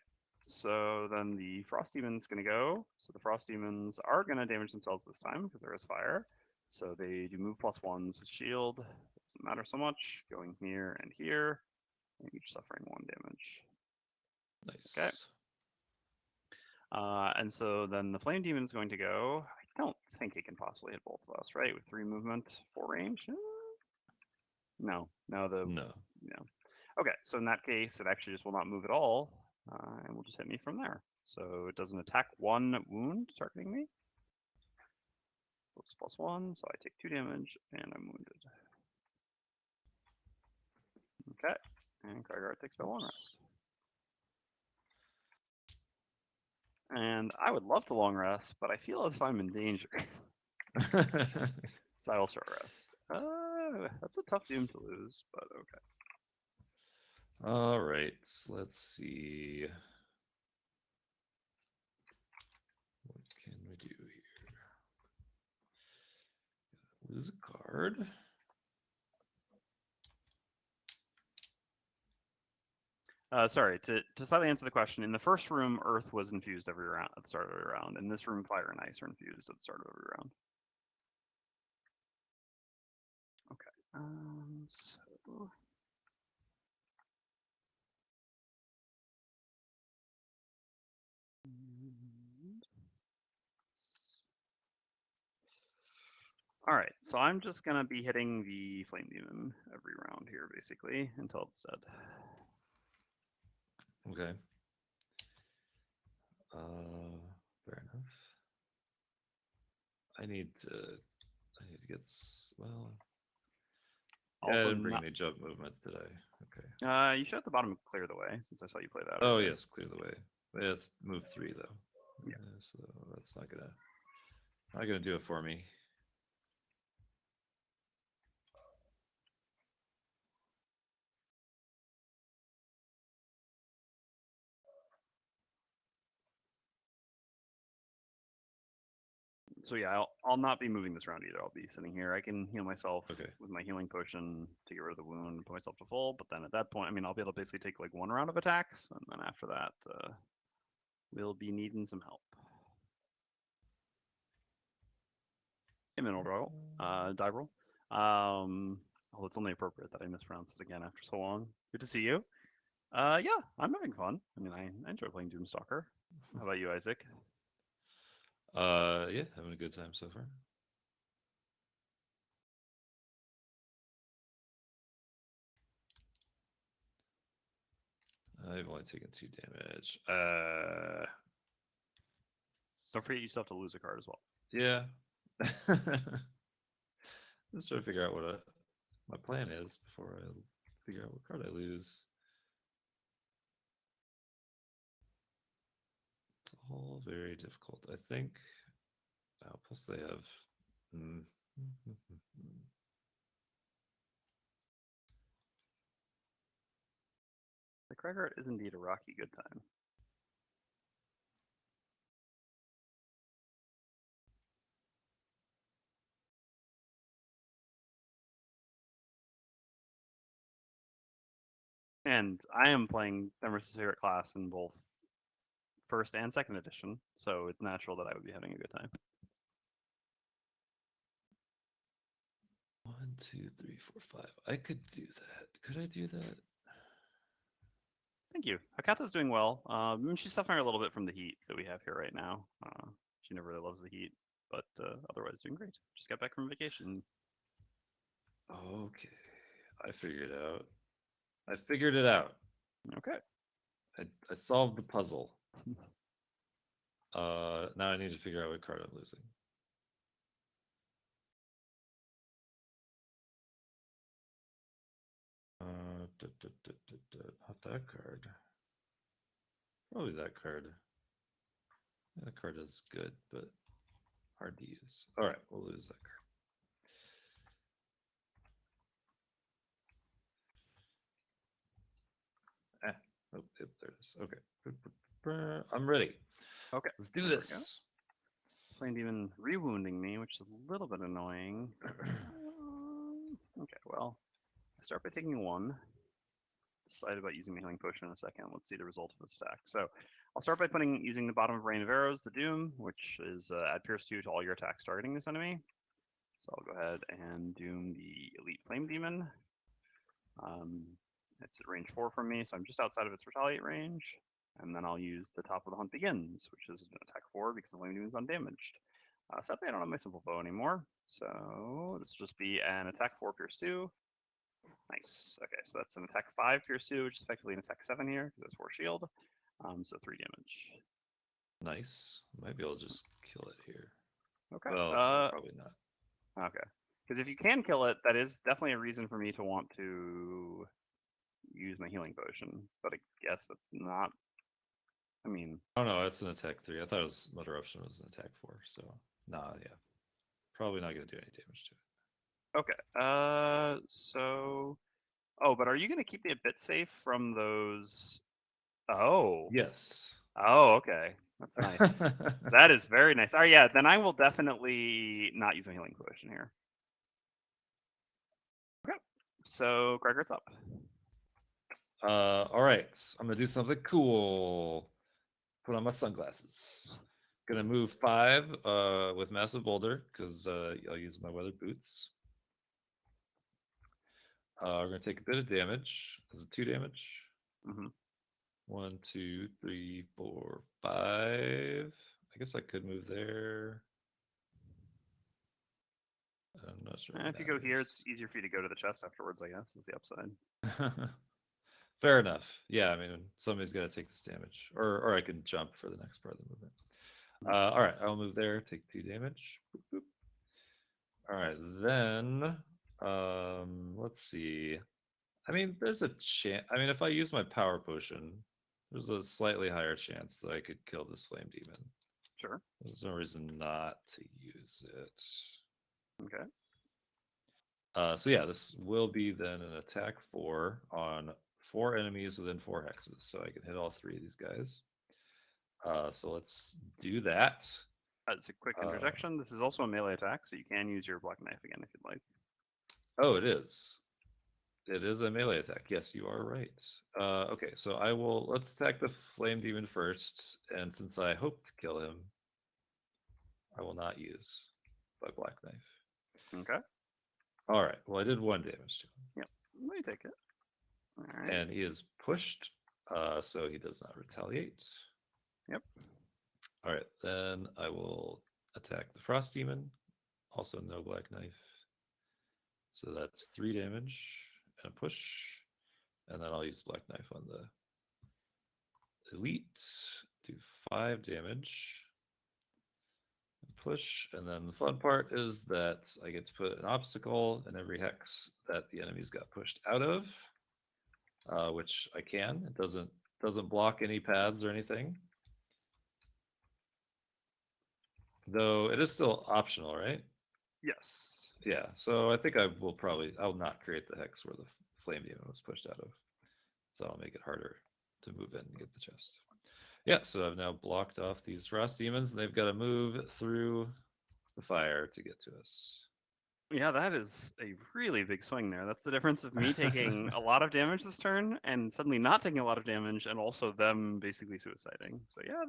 So then the Frost Demon's going to go. So the Frost Demons are going to damage themselves this time because there is fire. So they do move +1s with shield. Doesn't matter so much. Going here, and each suffering 1 damage. Nice. Okay. And so then the Flame Demon is going to go. I don't think it can possibly hit both of us, right? With 3 movement, 4 range. No. Okay, so in that case, it actually just will not move at all, and will just hit me from there. So it does an attack 1 wound, targeting me. +1, so I take 2 damage, and I'm wounded. Okay, and Krygard takes the long rest. And I would love to long rest, but I feel as if I'm in danger. So I will short rest. That's a tough doom to lose, but okay. All right, let's see. What can we do here? Lose a card. Sorry, to slightly answer the question, in the first room, Earth was infused every round at the start of every round. In this room, Fire and Ice are infused at the start of every round. Okay, so... All right, so I'm just gonna be hitting the Flame Demon every round here, basically, until it's dead. Okay. Fair enough. I need to get well. Yeah, Also I didn't bring not- any jump movement today. Okay. You should at the bottom clear the way, since I saw you play that. Oh earlier. yes, clear the way. Yeah, it's move 3 though. Yeah. So that's not gonna do it for me. So yeah, I'll not be moving this round either. I'll be sitting here. I can heal myself Okay. with my healing potion to get rid of the wound and put myself to full. But then at that point, I mean, I'll be able to basically take like 1 round of attacks, and then after that, we'll be needing some help. Hey, mineral roll, dive roll. Oh, it's only appropriate that I mispronounce it again after so long. Good to see you. Yeah, I'm having fun. I mean, I enjoy playing Doomstalker. How about you, Isaac? Yeah, having a good time so far. I've only taken 2 damage. Don't forget you still have to lose a card as well. Yeah. Let's try to figure out what my plan is before I figure out what card I lose. It's all very difficult. I think. Plus they have. The Cragart is indeed a rocky good time. And I am playing Emerson's favorite class in both first and second edition, so it's natural that I would be having a good time. 1, 2, 3, 4, 5. I could do that. Could I do that? Thank you. Hakata's doing well. She's suffering a little bit from the heat that we have here right now. She never really loves the heat, but otherwise doing great. Just got back from vacation. Okay. I figured it out. I figured it out. Okay. I solved the puzzle. Now I need to figure out what card I'm losing. Not that card. Probably that card. Yeah, that card is good, but hard to use. All right, we'll lose that card. Oh, yep, there it is. Okay. I'm ready. Okay. Let's do There we go. this. This flame demon rewounding me, which is a little bit annoying. Okay, well, I start by taking 1. Decide about using my healing potion in a second. Let's see the result of this attack. So I'll start by using the bottom of Rain of Arrows, the Doom, which is add Pierce 2 to all your attacks targeting this enemy. So I'll go ahead and doom the Elite Flame Demon. It's at range 4 from me, so I'm just outside of its retaliate range. And then I'll use the Top of the Hunt Begins, which is an attack 4 because the Flame Demon is undamaged. Sadly, I don't have my simple bow anymore, so this will just be an attack 4 Pierce 2. Nice. Okay, so that's an attack 5 Pierce 2, which is effectively an attack 7 here because that's 4 shield. So 3 damage. Nice. Might be able to just kill it here. Okay. Well, no, probably not. Okay. Because if you can kill it, that is definitely a reason for me to want to use my healing potion. But I guess that's not. I mean. Oh no, it's an attack 3. I thought it was Mud Eruption was an attack 4. So, nah, yeah. Probably not going to do any damage to it. Okay. So. Oh, but are you going to keep me a bit safe from those? Oh. Yes. Oh, okay. That's nice. That is very nice. All right, yeah. Then I will definitely not use my healing potion here. Okay. So Gregor's up. All right. I'm gonna do something cool. Put on my sunglasses. Gonna move 5 with Massive Boulder because I'll use my weather boots. We're gonna take a bit of damage. Is it 2 damage? Mm-hmm. 1, 2, 3, 4, 5. I guess I could move there. I'm not sure. If you go here, it's easier for you to go to the chest afterwards, I guess, is the upside. Fair enough. Yeah, I mean, somebody's got to take this damage, or I can jump for the next part of the movement. All right, I'll move there. Take 2 damage. Boop, boop. All right, then let's see. I mean, there's a chance. I mean, if I use my power potion, there's a slightly higher chance that I could kill this flame demon. Sure. There's no reason not to use it. Okay. So yeah, this will be then an attack 4 on 4 enemies within 4 hexes. So I can hit all 3 of these guys. So let's do that. As a quick interjection, this is also a melee attack, so you can use your black knife again if you'd like. Oh, it is. It is a melee attack. Yes, you are right. Okay, so let's attack the flame demon first, and since I hope to kill him, I will not use my black knife. Okay. All right. Well, I did 1 damage to him. Yep. Let me take it. All right. And he is pushed, so he does not retaliate. Yep. All right, then I will attack the frost demon. Also, no black knife. So that's 3 damage and a push, and then I'll use black knife on the elite. Do 5 damage. Push, and then the fun part is that I get to put an obstacle in every hex that the enemies got pushed out of, which I can. It doesn't block any paths or anything, though it is still optional, right? Yes. Yeah. So I think I'll not create the hex where the flame demon was pushed out of, so I'll make it harder to move in and get the chest. Yeah, so I've now blocked off these frost demons, and they've got to move through the fire to get to us. Yeah, that is a really big swing there. That's the difference of me taking a lot of damage this turn and suddenly not taking a lot of damage, and also them basically suiciding. So yeah,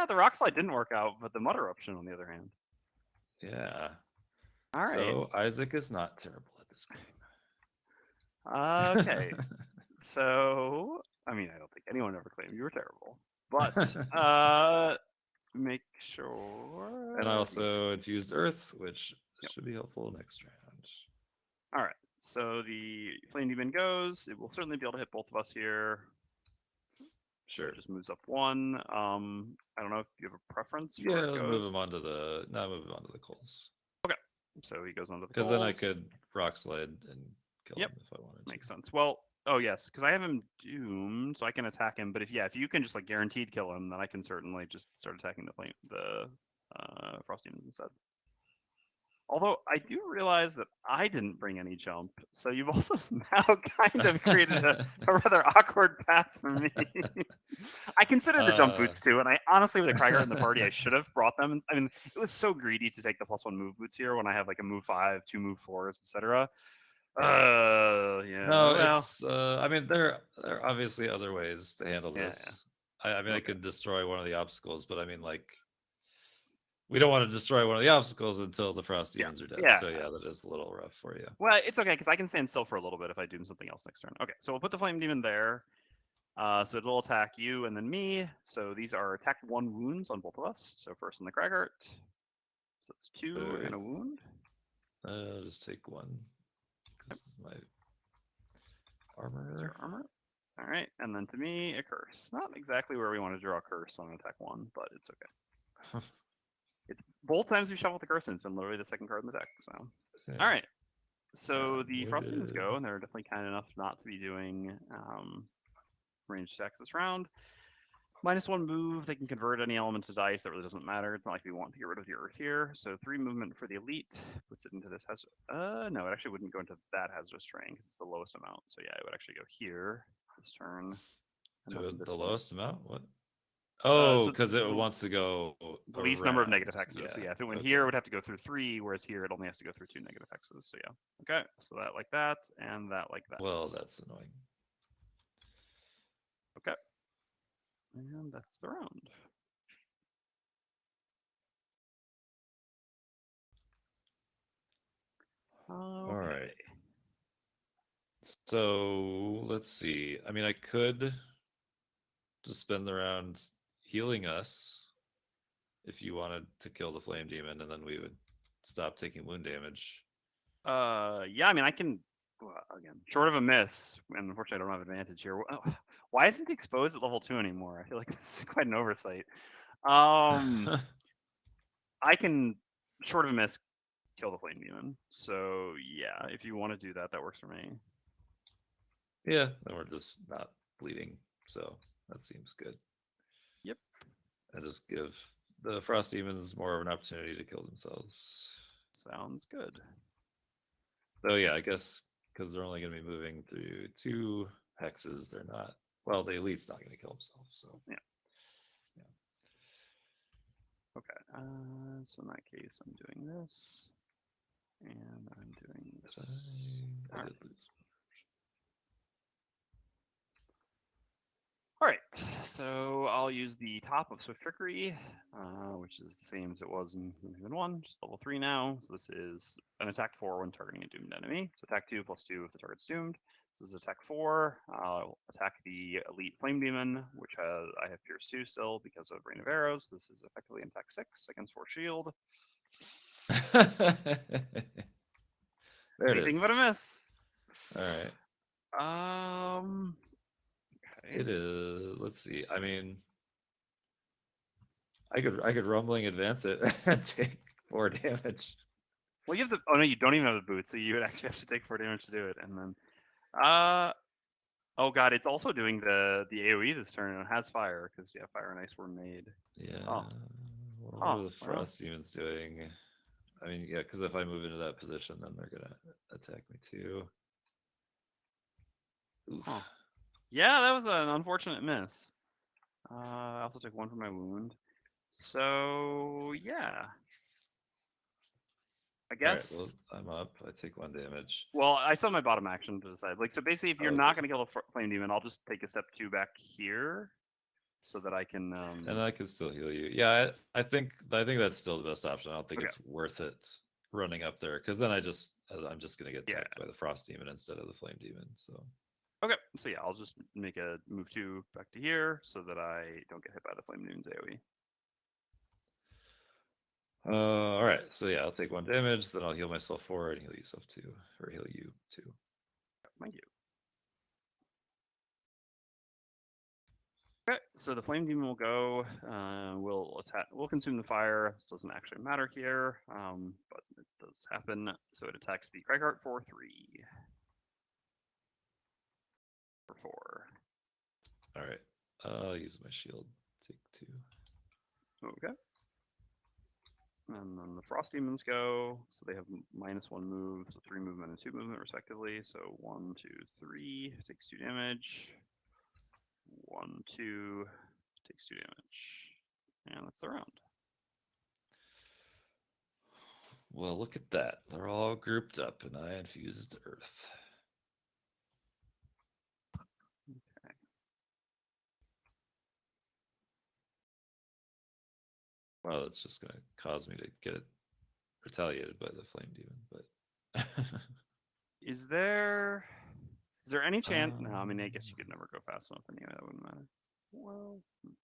the rock slide didn't work out, but the mud eruption on the other hand. Yeah. All right. So Isaac is not terrible at this game. Okay. So, I mean, I don't think anyone ever claimed you were terrible, but make sure. And I also infused Earth, which should be helpful next round. All right. So the flame demon goes. It will certainly be able to hit both of us here. Sure. So it just moves up 1. I don't know if you have a preference for where it goes. Move him onto the coals. Okay. So he goes onto the Because coals. then I could rock slide and kill him if I wanted to. Makes sense. Well, oh yes, because I have him doomed, so I can attack him. But if you can just like guaranteed kill him, then I can certainly just start attacking the frost demons instead. Although I do realize that I didn't bring any jump, so you've also now kind of created a rather awkward path for me. I considered the jump boots too, and I honestly, with the Krieger in the party, I should have brought them. I mean, it was so greedy to take the +1 move boots here when I have like a move 5, 2 move 4s, etc. Yeah. No, well, it's. I mean, there are obviously other ways to handle this. Yeah. I mean, I could destroy one of the obstacles, but I mean, like, we don't want to destroy one of the obstacles until the frost demons are dead. Yeah. So yeah, that is a little rough for you. Well, it's okay because I can stand still for a little bit if I doom something else next turn. Okay, so we'll put the flame demon there. So it'll attack you and then me. So these are attack 1 wounds on both of us. So first on the Kraggart. So that's 2 and a wound. I'll just take 1. This is my armor. Is your armor? All right, and then to me, a curse. Not exactly where we want to draw a curse on attack 1, but it's okay. It's both times we shuffle the curse in. It's been literally the second card in the deck. So, all right. So the frost demons go, and they're definitely kind enough not to be doing ranged attacks this round. -1 move. They can convert any element to dice. That really doesn't matter. It's not like we want to get rid of the earth here. So 3 movement for the elite puts it into this hazard. No, it actually wouldn't go into that hazardous terrain because it's the lowest amount. So yeah, it would actually go here this turn. The lowest amount? What? Oh, because so it wants to go the least number of around. negative hexes. So yeah, if it went here, it would have to go through 3, whereas here it only has to go through 2 negative hexes. So yeah. Okay, so that like that, and that like that. Well, that's annoying. Okay. And that's the round. Okay. All right. So let's see. I mean, I could just spend the round healing us if you wanted to kill the flame demon, and then we would stop taking wound damage. Yeah, I mean, I can Well, again, short of a miss, and unfortunately I don't have advantage here. Why isn't he exposed at level 2 anymore? I feel like this is quite an oversight. I can, short of a miss, kill the Flame Demon. So yeah, if you want to do that, that works for me. Yeah, and we're just not bleeding, so that seems good. Yep. And just give the Frost Demons more of an opportunity to kill themselves. Sounds good. Though, yeah, I guess because they're only going to be moving through 2 hexes, they're not. Well, the elite's not going to kill himself, so. Yeah. Okay. So in that case, I'm doing this, and I'm doing this. I did lose. All right, so I'll use the top of Swift Trickery, which is the same as it was in Gloomhaven 1, just level 3 now. So this is an attack 4 when targeting a doomed enemy. So attack 2 plus 2 if the target's doomed. So this is attack 4. I'll attack the Elite Flame Demon, which I have Pierce 2 still because of Rain of Arrows. This is effectively an attack 6 against 4 shield. There it Anything is. but a miss. All right. Okay. It is. Let's see. I mean, I could rumbling advance it and take 4 damage. Well, you have the. Oh no, you don't even have the boots, so you would actually have to take 4 damage to do it, and then. Oh god, it's also doing the AOE this turn, and it has fire because yeah, fire and ice were made. Yeah. Oh. What are the Frost Demons doing? I mean, yeah, because if I move into that position, then they're gonna attack me too. Oof. Huh. Yeah, that was an unfortunate miss. I also took 1 for my wound. So yeah. I guess. All right, well, I'm up. I take 1 damage. Well, I still have my bottom action to decide. Like, so basically, if you're not Okay. going to kill the Flame Demon, I'll just take a step 2 back here, so that I can. And I can still heal you. Yeah, I think that's still the best option. I don't think Okay. it's worth it running up there because then I'm just gonna get attacked Yeah. by the Frost Demon instead of the Flame Demon. So. Okay, so yeah, I'll just make a move 2 back to here so that I don't get hit by the Flame Demon's AoE. All right. So yeah, I'll take 1 damage, then I'll heal myself 4 and heal yourself 2, or heal you 2. Thank you. Okay, so the Flame Demon will go. We'll consume the fire. This doesn't actually matter here, but it does happen. So it attacks the Craighart for 3. For 4. All right. I'll use my shield. Take 2. Okay. And then the Frost Demons go. So they have -1 move, so 3 movement and 2 movement respectively. So 1, 2, 3 takes 2 damage. 1, 2 takes 2 damage. And that's the round. Well, look at that. They're all grouped up, and I infused earth. Okay. Well, it's just going to cause me to get retaliated by the Flame Demon, but. Is there any chance? No, I mean, I guess you could never go fast enough anyway. That wouldn't matter. Well, You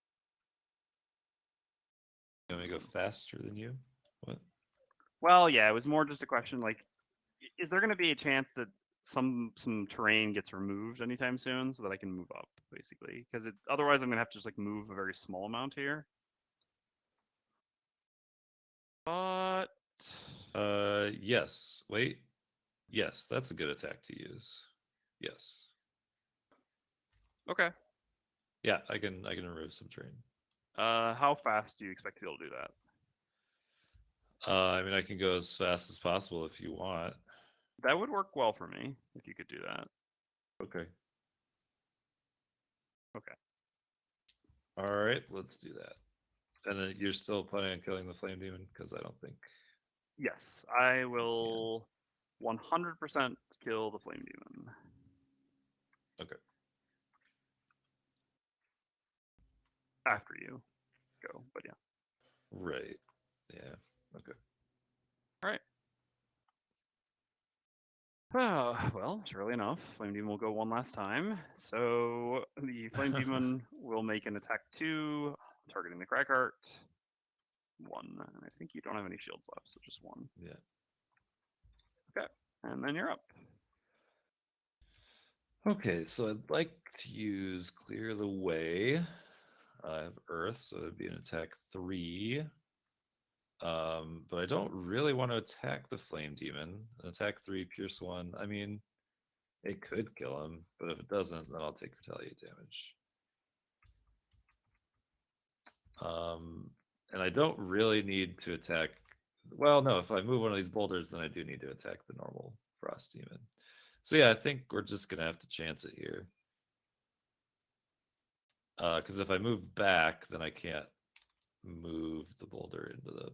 want me to go faster than you? What? well, yeah. It was more just a question. Like, is there going to be a chance that some terrain gets removed anytime soon so that I can move up, basically? Because otherwise, I'm going to have to just like move a very small amount here. But Yes. Wait. Yes, that's a good attack to use. Yes. okay. Yeah, I can remove some terrain. How fast do you expect to be able to do that? I mean, I can go as fast as possible if you want. That would work well for me if you could do that. Okay. Okay. All right, let's do that. And then you're still planning on killing the Flame Demon? Because I don't think. Yes, I will 100% kill the Flame Demon. Okay. After you go, but yeah. Right. Yeah. Okay. All right. Well, surely enough, Flame Demon will go one last time. So the Flame Demon will make an attack 2, targeting the Craighart. 1, and I think you don't have any shields left, so just 1. Yeah. Okay, and then you're up. Okay, so I'd like to use Clear the Way. I have Earth, so it'd be an attack 3. But I don't really want to attack the Flame Demon. An attack 3, Pierce 1. I mean, it could kill him, but if it doesn't, then I'll take retaliate damage. And I don't really need to attack. Well, no, if I move one of these boulders, then I do need to attack the normal Frost Demon. So yeah, I think we're just gonna have to chance it here. Because if I move back, then I can't move the boulder into the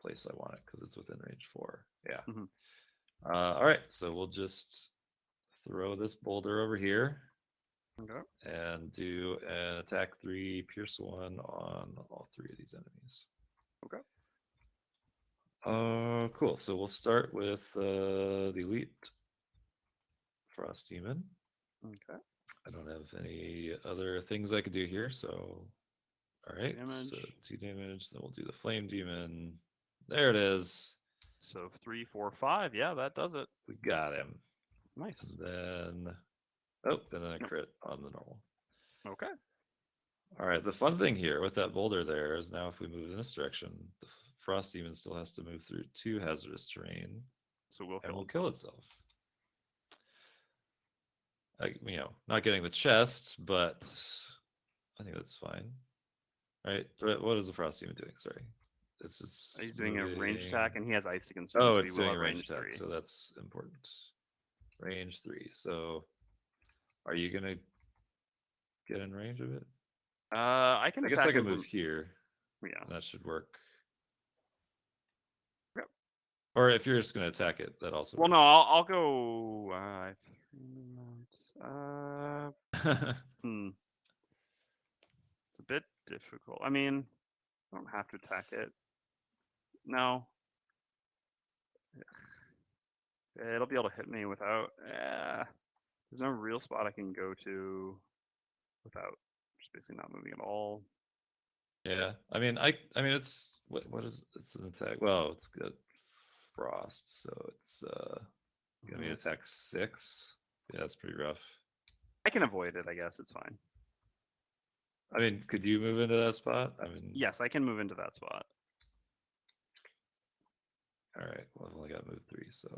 place I want it because it's within range 4. Yeah. Mhm. All right, so we'll just throw this boulder over here. Okay. And do an attack 3, Pierce 1 on all 3 of these enemies. Okay. Cool. So we'll start with the Elite Frost Demon. Okay. I don't have any other things I could do here, so all right. So damage. 2 damage. Then we'll do the Flame Demon. There it is. So 3, 4, 5. Yeah, that does it. We got him. Nice. And then and then a Nope. crit on the normal. Okay. All right. The fun thing here with that boulder there is now if we move in this direction, the Frost Demon still has to move through 2 hazardous terrain. So we'll And kill will it. kill itself. Not getting the chest, but I think that's fine. Right? What is the Frost Demon doing? Sorry. It's just He's doing a range moving- attack, and he has ice against him. Oh, so it's he will doing a have range attack, 3. so that's important. Range 3. So are you gonna get in range of it? I can I guess attack I can him move from- here. Yeah. And that should work. Yep. Or if you're just gonna attack it, that also Well, no, works. I'll go. I have 3 minutes. It's a bit difficult. I mean, I don't have to attack it. No. It'll be able to hit me without. There's no real spot I can go to without just basically not moving at all. Yeah, I mean, it's what is it's an attack? Well, it's good frost, so it's gonna be attack 6. Yeah, that's pretty rough. I can avoid it, I guess. It's fine. I mean, could you move into that spot? I mean, Yes, I can move into that spot. all right. Well, I've only got move 3, so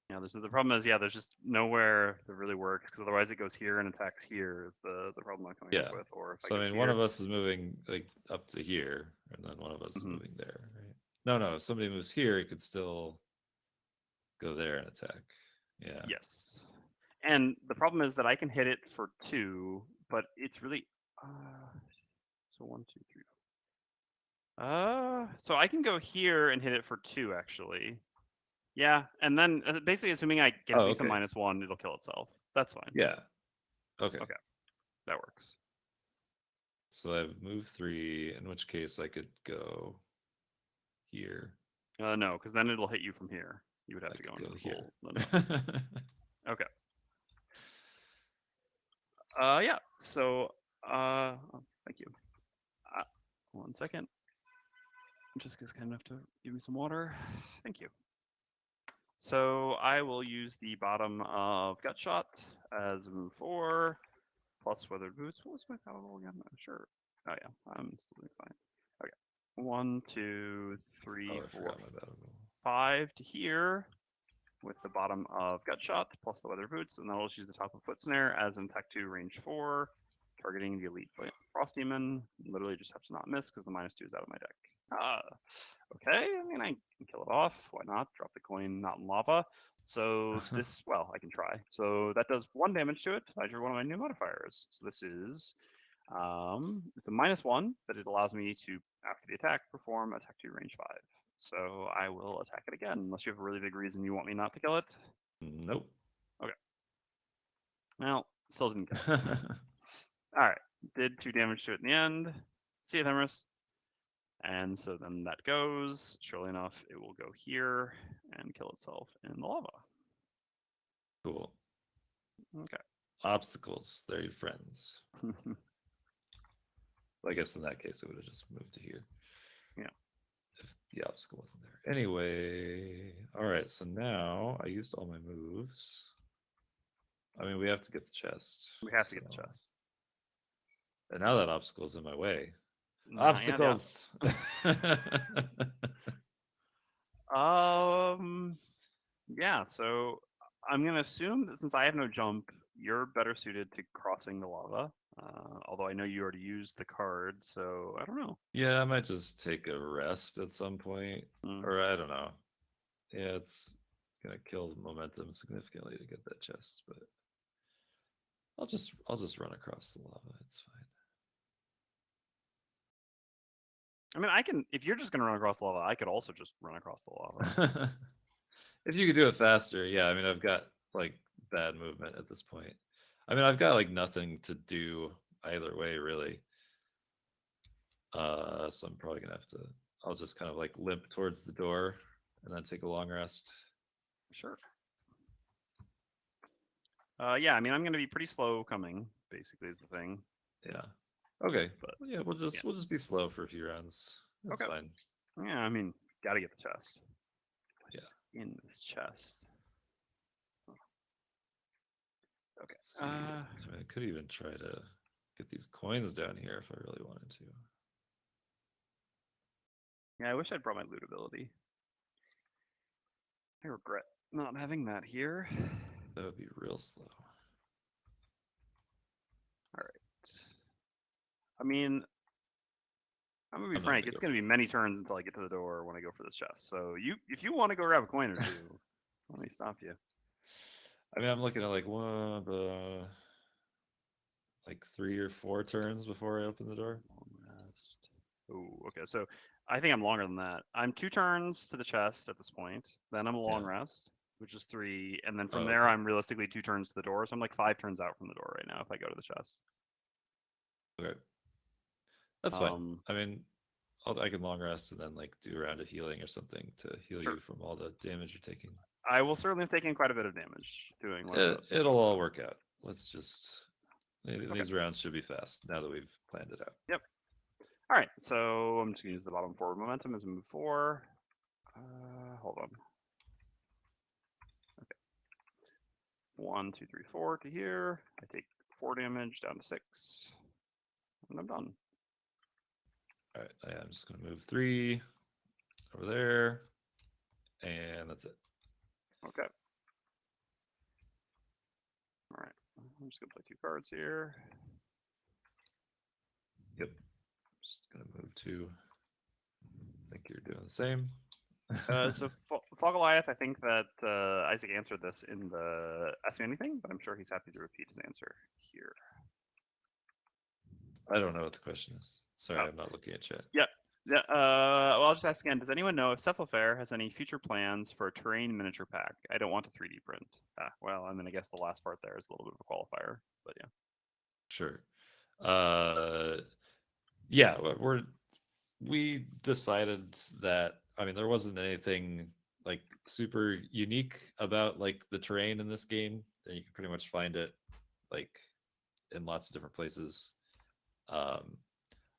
Yeah, the problem is, there's just nowhere that really works because otherwise it goes here and attacks here is the problem I'm coming yeah. up with. Or if So I I go mean, here, one of us is moving like up to here, and then one of us is Mhm. moving there, right? No. If somebody moves here, it could still go there and attack. Yeah. Yes. And the problem is that I can hit it for 2, but it's really so 1, 2, 3. So I can go here and hit it for 2 actually. Yeah, and then basically assuming I get at least a okay. -1, it'll kill itself. That's fine. Yeah. Okay. Okay. That works. So I've moved 3, in which case I could go here. No, because then it'll hit you from here. You would have I to go could into go the here. pool. Okay. Yeah. So, thank you. 1 second. Jessica's kind enough to give me some water. Thank you. So I will use the bottom of Gut Shot as a move 4, plus Weathered Boots. What was my power roll again? I'm sure. Oh yeah, I'm still doing fine. Okay. 1, 2, 3, Oh, I 4, forgot my battle roll. 5 to here with the bottom of Gut Shot plus the Weather Boots, and then I'll just use the top of Foot Snare as an attack 2 range 4, targeting the Elite Frost Demon. Literally just have to not miss because the -2 is out of my deck. Okay, I mean, I can kill it off. Why not? Drop the coin, not in lava. So this, well, I can try. So that does 1 damage to it. I drew one of my new modifiers. So this is, it's a -1, but it allows me to, after the attack, perform attack 2 range 5. So I will attack it again, unless you have a really big reason you want me not to kill it. Nope. Okay. Well, still didn't kill it. All right. Did 2 damage to it in the end. See you, Themris. And so then that goes. Surely enough, it will go here and kill itself in the lava. Cool. Okay. Obstacles. They're your friends. I guess in that case, it would have just moved to here. Yeah. If the obstacle wasn't there. Anyway, all right. So now I used all my moves. I mean, we have to get the chest. We have to get the so- chest. And now that obstacle's in my way. Nah, yeah, the Obstacles. Yeah, so I'm gonna assume that since I have no jump, you're better suited to crossing the lava. Although I know you already used the card, so I don't know. Yeah, I might just take a rest at some point, Mm. or I don't know. Yeah, it's gonna kill momentum significantly to get that chest, but I'll just run across the lava. It's I mean, I can. If you're just gonna run across the lava, I could also just run across the lava. fine. If you could do it faster, yeah. I mean, I've got like bad movement at this point. I mean, I've got like nothing to do either way, really. So I'm probably gonna have to. I'll just kind of like limp towards the door and then take a long rest. Sure. Yeah, I mean, I'm gonna be pretty slow coming. Basically, is the thing. Yeah. Okay. But Well, yeah, we'll just be slow for a few rounds. That's Okay. fine. Yeah, I mean, gotta get the chest. What Yeah. is in this chest? Okay. Let's see. I mean, I could even try to get these coins down here if I really wanted to. Yeah, I wish I'd brought my loot ability. I regret not having that here. That would be real slow. All right. I mean, I'm gonna be I'm not frank. gonna It's go gonna be many turns until I get to the door when I go for this chest. So if you want to go grab a coin or two, let me stop you. I mean, I'm looking at like like 3 or 4 turns before I open the door. Long rest. Oh, okay. So I think I'm longer than that. I'm 2 turns to the chest at this point. Then I'm a long Yeah. rest, which is 3, and then from Oh, there okay. I'm realistically 2 turns to the door. So I'm like 5 turns out from the door right now if I go to the chest. Okay. That's fine. Um, I mean, I can long rest and then like do a round of healing or something to heal Sure. you from all the damage you're taking. I will certainly have taken quite a bit of damage doing one of those. It'll all so- work out. Let's just these rounds should be fast now that we've planned it out. Yep. All right, so I'm just gonna use the bottom forward momentum as we move 4. Hold on. Okay. 1, 2, 3, 4 to here. I take 4 damage down to 6, and I'm done. All right, I'm just gonna move 3 over there, and that's it. Okay. All right. I'm just gonna play 2 cards here. Yep. Just gonna move 2. I think you're doing the same. So Fogaliath, I think that Isaac answered this in the Ask Me Anything, but I'm sure he's happy to repeat his answer here. I don't know what the question is. Sorry, Oh. I'm not looking at chat. Yeah. Yeah. Well, I'll just ask again. Does anyone know if Cephalofair has any future plans for a terrain miniature pack? I don't want to 3D print. Well, I mean, I guess the last part there is a little bit of a qualifier, but yeah. Sure. Yeah, we decided that I mean there wasn't anything like super unique about like the terrain in this game, and you can pretty much find it like in lots of different places.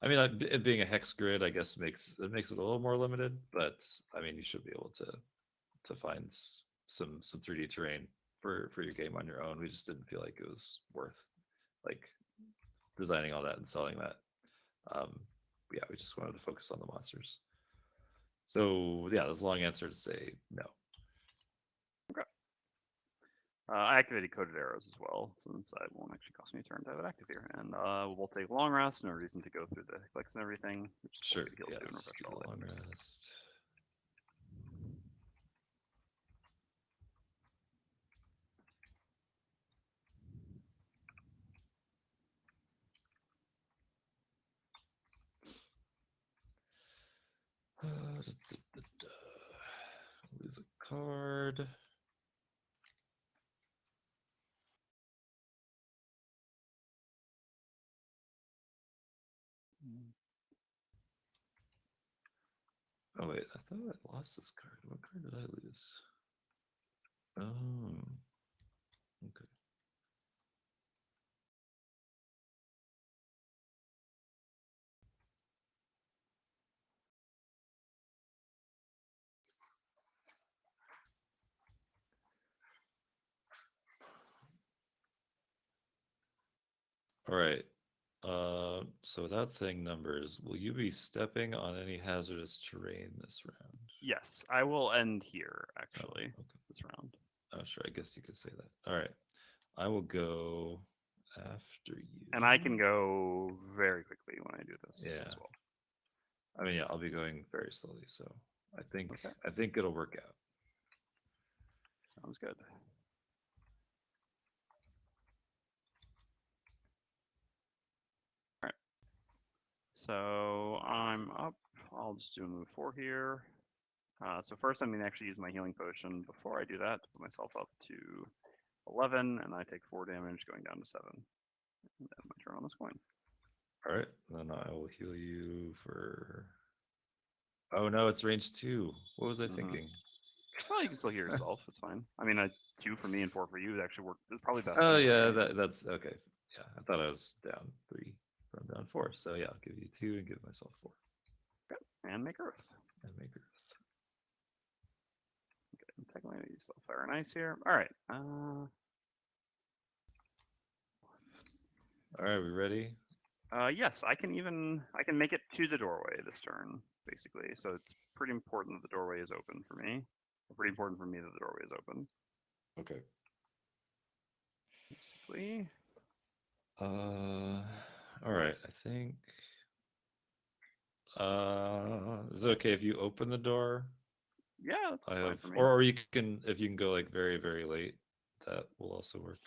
I mean, it being a hex grid, I guess makes it a little more limited, but I mean, you should be able to find some 3D terrain for your game on your own. We just didn't feel like it was worth like designing all that and selling that. Yeah, we just wanted to focus on the monsters. So yeah, that was a long answer to say no. I activated coded arrows as well, since it won't actually cost me a turn to have it active here. And we'll take long rest. No reason to go through the clicks and everything. Just Sure. heal Yeah, too and just refresh do all the long items. rest. Lose a card. Oh wait, I thought I lost this card. What card did I lose? Oh, okay. All right. So without saying numbers, will you be stepping on any hazardous terrain this round? Yes, I will end here, Oh, actually, okay. this round. Oh, sure. I guess you could say that. All right. I will go after you. And I can go very quickly when I do this Yeah. as well. I mean, yeah, I'll be going very slowly, so Okay. I think it'll work out. Sounds good. All right. So I'm up. I'll just do a move 4 here. So first I'm going to actually use my healing potion. Before I do that, to put myself up to 11, and I take 4 damage going down to 7. And then my turn on this coin. All right. Then I will heal you for. Oh no, it's range 2. What was I thinking? Well, you can still heal yourself. It's fine. I mean, 2 for me and 4 for you actually work. It's probably best. Oh anyway, yeah, right? that's okay. Yeah, I thought I was down 3. I'm down 4. So yeah, I'll give you 2 and give myself 4. And make Earth. And make Earth. Okay, technically I use Cephalofair and Ice here. All right. All right, we ready? Yes, I can make it to the doorway this turn, basically. So it's pretty important that the doorway is open for me. Pretty important for me that the doorway is open. Okay. Basically. All right. I think. Is it okay if you open the door? Yeah, that's fine for me. Or you can, if you can go like very, very late, that will also work.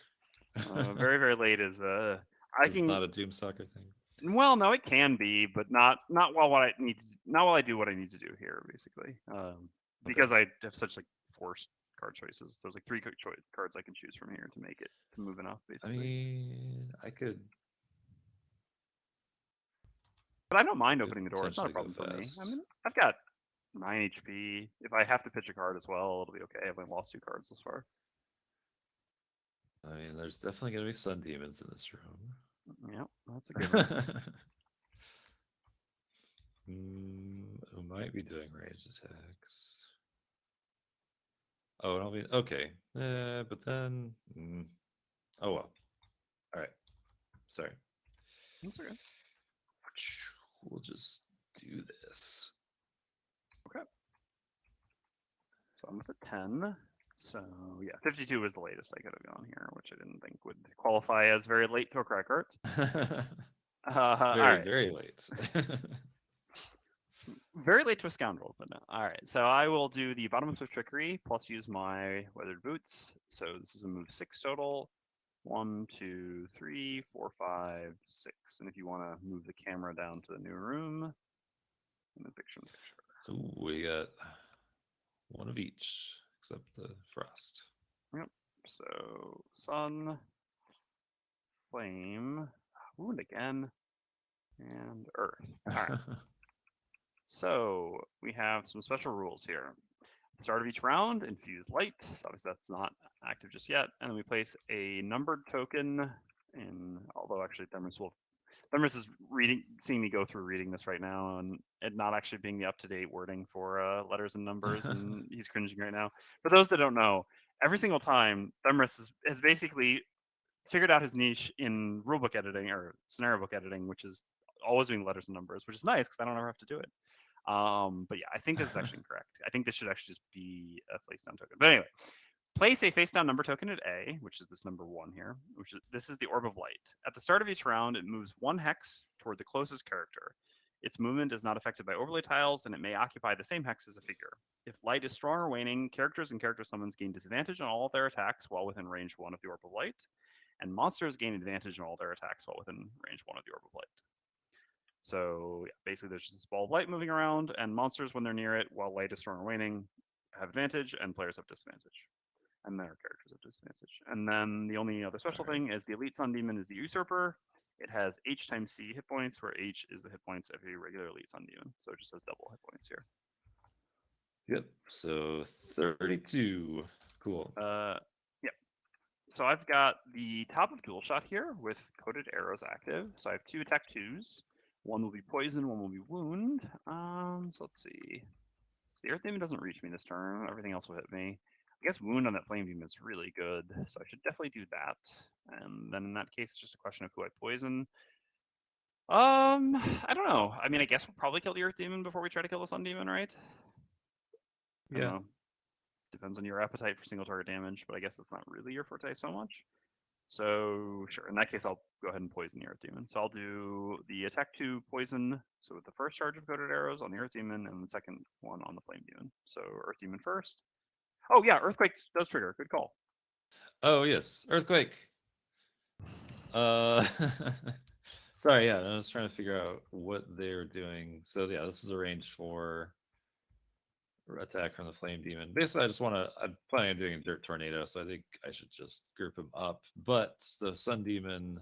Very, very late is I It's can. not a Doom Soccer thing. Well, no, it can be, but not while what I need. Not while I do what I need to do here, basically. Because I have such like forced card choices. There's like 3 cards I can choose from here to make it to move enough, I basically. mean, I could. But I don't mind opening the door. It's not a potentially problem go for me. I fast. mean, I've got 9 HP. If I have to pitch a card as well, it'll be okay. I've only lost 2 cards this far. I mean, there's definitely gonna be sun demons in this room. Yep, that's a good one. Who might be doing ranged attacks? Oh, it'll be okay. But then, oh well. All right. Sorry. That's okay. We'll just do this. Okay. So I'm up at 10. So yeah, 52 was the latest I could have gone here, which I didn't think would qualify as very late to a crack art. All right. Very late. Very late to a scoundrel, but no. All right, so I will do the bottom of trickery plus use my weathered boots. So this is a move 6 total. 1, 2, 3, 4, 5, 6. And if you want to move the camera down to the new room, in the picture. Ooh, we got one of each, except the frost. Yep. So sun, flame, wound again, and earth. All right. So we have some special rules here. At the start of each round, infuse light. So obviously that's not active just yet. And then we place a numbered token in, although actually Themris is seeing me go through reading this right now and it not actually being the up-to-date wording for letters and numbers, and he's cringing right now. For those that don't know, every single time Themris has basically figured out his niche in rulebook editing or scenario book editing, which is always doing letters and numbers, which is nice because I don't ever have to do it. But yeah, I think this is actually incorrect. I think this should actually just be a face down token. But anyway, place a face down number token at A, which is this number 1 here, this is the Orb of Light. At the start of each round, it moves 1 hex toward the closest character. Its movement is not affected by overlay tiles, and it may occupy the same hex as a figure. If light is strong or waning, characters and character summons gain disadvantage on all of their attacks while within range 1 of the Orb of Light, and monsters gain advantage on all their attacks while within range 1 of the Orb of Light. So yeah, basically there's just this ball of light moving around, and monsters, when they're near it, while light is strong or waning, have advantage, and players have disadvantage. And their characters have disadvantage. And then the only other special thing is the Elite Sun Demon is the Usurper. It has H times C hit points, where H is the hit points of a regular Elite Sun Demon. So it just has double hit points here. Yep. So 32. Cool. Yep. So I've got the top of Dual Shot here with Coated Arrows active. So I have 2 attack 2s. One will be poison, one will be wound. So let's see. So the Earth Demon doesn't reach me this turn. Everything else will hit me. I guess wound on that flame beam is really good, so I should definitely do that. And then in that case, it's just a question of who I poison. I don't know. I mean, I guess we'll probably kill the Earth Demon before we try to kill the Sun Demon, right? I don't Yeah. know. Depends on your appetite for single target damage, but I guess that's not really your forte so much. So sure, in that case, I'll go ahead and poison the Earth Demon. So I'll do the attack 2 poison. So with the first charge of coated arrows on the Earth Demon, and the second one on the Flame Demon. So Earth Demon first. Oh yeah, Earthquake does trigger. Good call. Oh yes, earthquake. Sorry, yeah, I was trying to figure out what they're doing. So yeah, this is arranged for attack from the flame demon. Basically, I'm planning on doing a dirt tornado, so I think I should just group them up. But the sun demon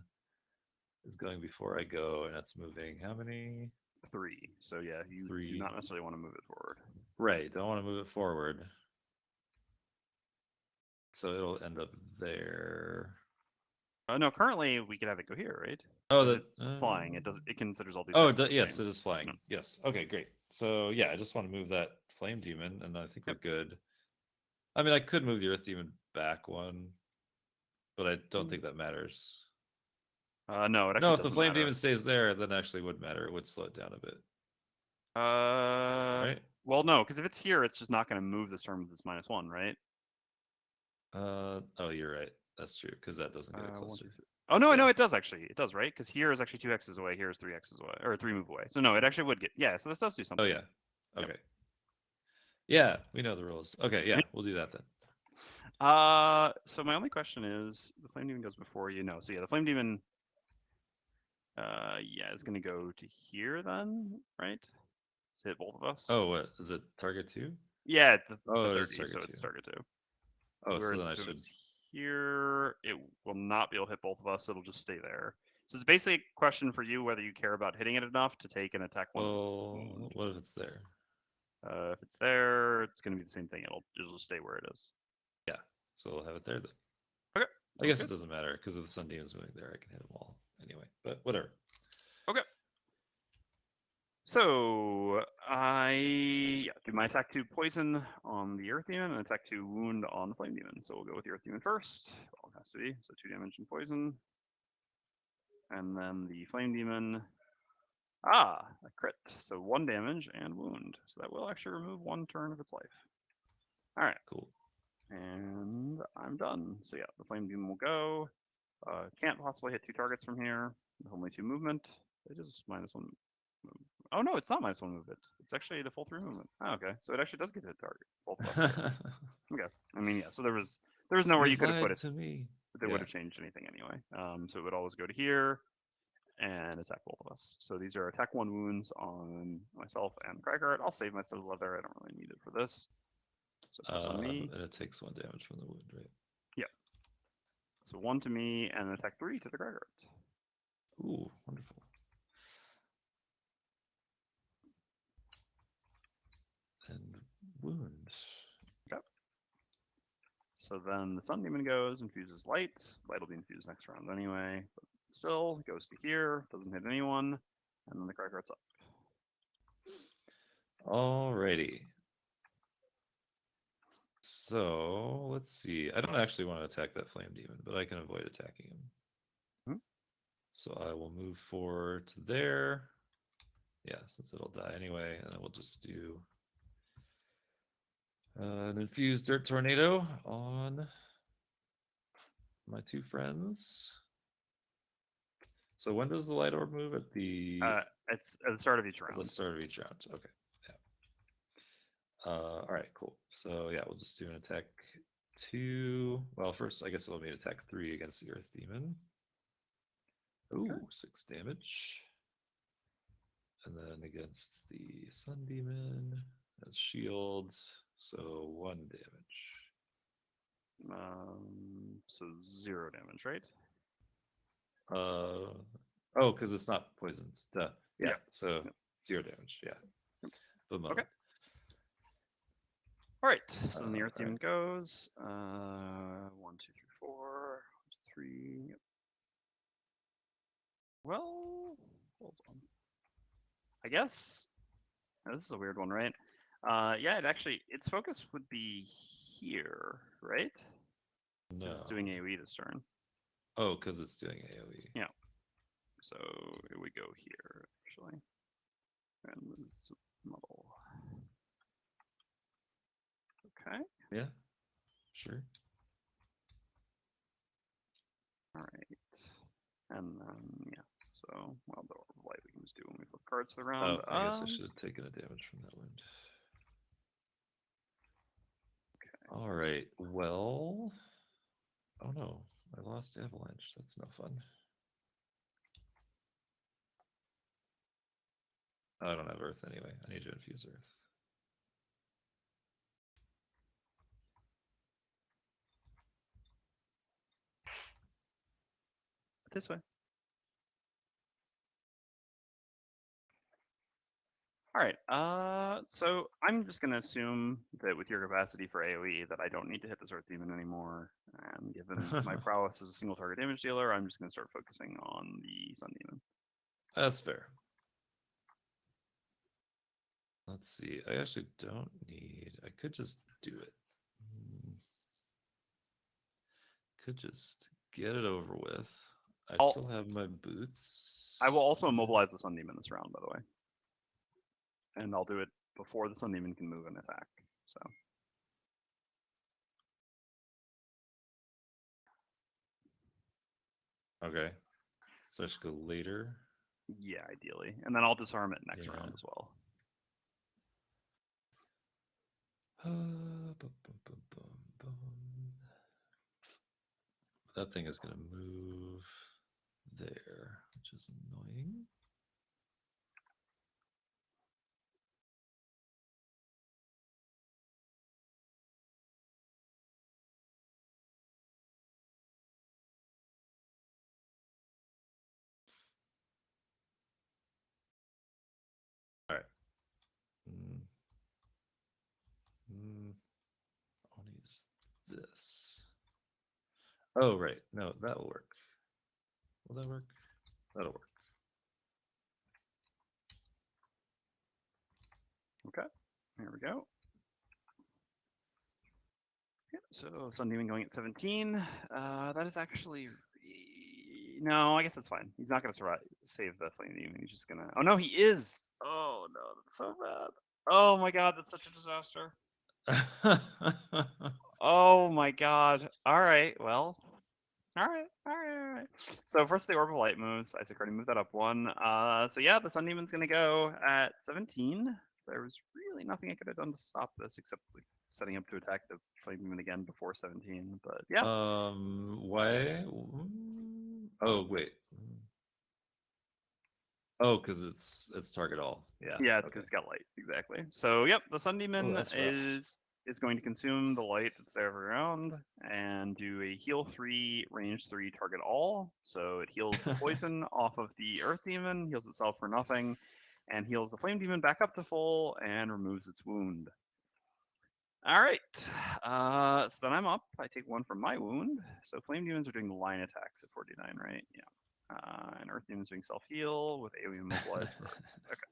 is going before I go, and that's moving how many? 3. So yeah, you do 3. not necessarily want to move it forward. Right, don't want to move it forward. So it'll end up there. No, currently we could have it go here, right? Oh, 'Cause that's it's flying. It considers all these. Oh, X's the yes, same. it is flying. No. Yes. Okay, great. So yeah, I just want to move that flame demon, and I think we're good. I mean, I could move the earth demon back one, but I don't think that matters. No, it actually No, if the doesn't flame matter. demon stays there, then it actually would matter. It would slow it down a bit. Right? Well, no, because if it's here, it's just not going to move this turn with this -1, right? Oh, you're right. That's true, because that doesn't get it 1, closer. 2, 3. Oh no, Yeah. no, it does actually. It does, right? Because here is actually 2 hexes away. Here is 3 hexes away, or 3 move away. So no, it actually would get. Yeah, so this does do something. Oh yeah. Yep. Okay. Yeah, we know the rules. Okay, yeah, we'll do that then. So my only question is, the flame demon goes before you. No, so yeah, the flame demon. Yeah, is going to go to here then, right? To hit both of us. Oh, what is it? Target 2? Yeah, it's Oh, the it is 30, target so 2. it's target 2. Oh, so Whereas then I if should. it's here, it will not be able to hit both of us. It'll just stay there. So it's basically a question for you whether you care about hitting it enough to take an attack 1. Well, what if it's there? If it's there, it's going to be the same thing. It'll just stay where it is. Yeah, so we'll have it there then. Okay. I guess good. it doesn't matter because if the sun demon's moving there, I can hit them all anyway. But whatever. Okay. So I do my attack 2 poison on the earth demon and attack 2 wound on the flame demon. So we'll go with the earth demon first. Well, it has to be. So 2 damage and poison. And then the flame demon. A crit. So 1 damage and wound. So that will actually remove 1 turn of its life. All right. Cool. And I'm done. So yeah, the flame demon will go. Can't possibly hit 2 targets from here. Only 2 movement. It is -1 move. Oh no, it's not -1 movement. It's actually the full 3 movement. Oh, okay. So it actually does get hit target. Both of us. Okay. I mean, yeah. So there was nowhere you could have put it. To me. But they would have changed anything anyway. So it would always go to here and attack both of us. So these are attack 1 wounds on myself and Cragart. I'll save my stuff leather. I don't really need it for this. So plus on me. And it takes 1 damage from the wound, right? Yeah. So 1 to me and attack 3 to the Cragart. Ooh, wonderful. And wounds. Okay. So then the Sun Demon goes, infuses light. Light will be infused next round anyway. But still, goes to here, doesn't hit anyone, and then the Kragart's up. Alrighty. So let's see. I don't actually want to attack that flame demon, but I can avoid attacking him. So I will move forward to there. Yeah, since it'll die anyway, and then we'll just do an infused dirt tornado on my 2 friends. So when does the light orb move? At the It's at the start of each round. At the start of each round. Okay. Yeah. All right. Cool. So yeah, we'll just do an attack 2. Well, first I guess it'll be an attack 3 against the Earth Demon. Ooh, okay. 6 damage. And then against the Sun Demon, has shields, so 1 damage. So 0 damage, right? Oh, because it's not poisoned. Duh. Yeah. So 0 damage. Yeah. Okay. All right. So then the Earth Demon goes. 1, 2, 3, 4. 1, 2, 3. Yep. Well, hold on. I guess this is a weird one, right? Yeah, its focus would be here, right? No. 'Cause it's doing AoE this turn. Oh, because it's doing AoE. Yeah. So here we go here, actually. And this model. Okay. Yeah. Sure. All right. And then, yeah. So, well, the Orb of Light we can just do when we flip cards for the round. Oh, I guess I should have taken a damage from that wound. Okay. All right. Well. Oh no, I lost Avalanche. That's no fun. I don't have Earth anyway. I need to infuse Earth. This way. All right. So I'm just gonna assume that with your capacity for AoE that I don't need to hit this Earth Demon anymore. And given my prowess as a single target damage dealer, I'm just gonna start focusing on the Sun Demon. That's fair. Let's see. I actually don't need. I could just do it. Could just get it over with. I still have my boots. I will also immobilize the Sun Demon this round, by the way. And I'll do it before the Sun Demon can move and attack. So. Okay. So I should go later. Yeah, ideally. And then I'll disarm it next Yeah. round as well. That thing is going to move there, which is annoying. All right. I'll use this. Oh, right. No, that will work. Will that work? That'll work. Okay, here we go. Yep, so Sun Demon going at 17. That is actually... No, I guess that's fine. He's not going to save the Flame Demon. He's just going to... Oh, no, he is! Oh, no, that's so bad. Oh, my God, that's such a disaster. Oh, my God. All right, well... All right. So first the Orb of Light moves. Isaac already moved that up one. So yeah, the Sun Demon's going to go at 17. There was really nothing I could have done to stop this except like, setting up to attack the Flame Demon again before 17. But yeah. Why? Oh, wait. Oh, because it's target all. Yeah. Yeah, it's because it's got light. Exactly. So yep, the Sun Demon that's rough. is going to consume the light that's there every round and do a heal 3, range 3, target all. So it heals the poison off of the Earth Demon, heals itself for nothing, and heals the Flame Demon back up to full and removes its wound. All right. So then I'm up. I take 1 from my wound. So Flame Demons are doing the line attacks at 49, right? Yeah. And Earth Demon's doing self-heal with AoE immobilized for... Okay.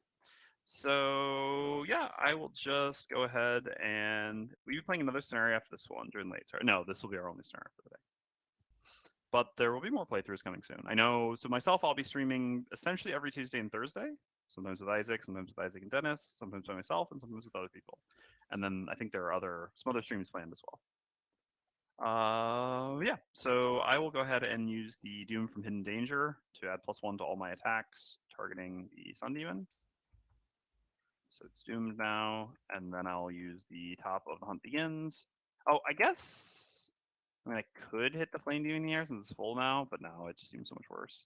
So yeah, I will just go ahead and we'll be playing another scenario after this one during late. Sorry, no, this will be our only scenario for the day. But there will be more playthroughs coming soon. I know. So myself, I'll be streaming essentially every Tuesday and Thursday. Sometimes with Isaac, sometimes with Isaac and Dennis, sometimes by myself, and sometimes with other people. And then I think there are some other streams planned as well. Yeah, so I will go ahead and use the Doom from Hidden Danger to add +1 to all my attacks targeting the Sun Demon. So it's doomed now, and then I'll use the top of the Hunt Begins. Oh, I guess... I mean, I could hit the Flame Demon here since it's full now, but no, it just seems so much worse.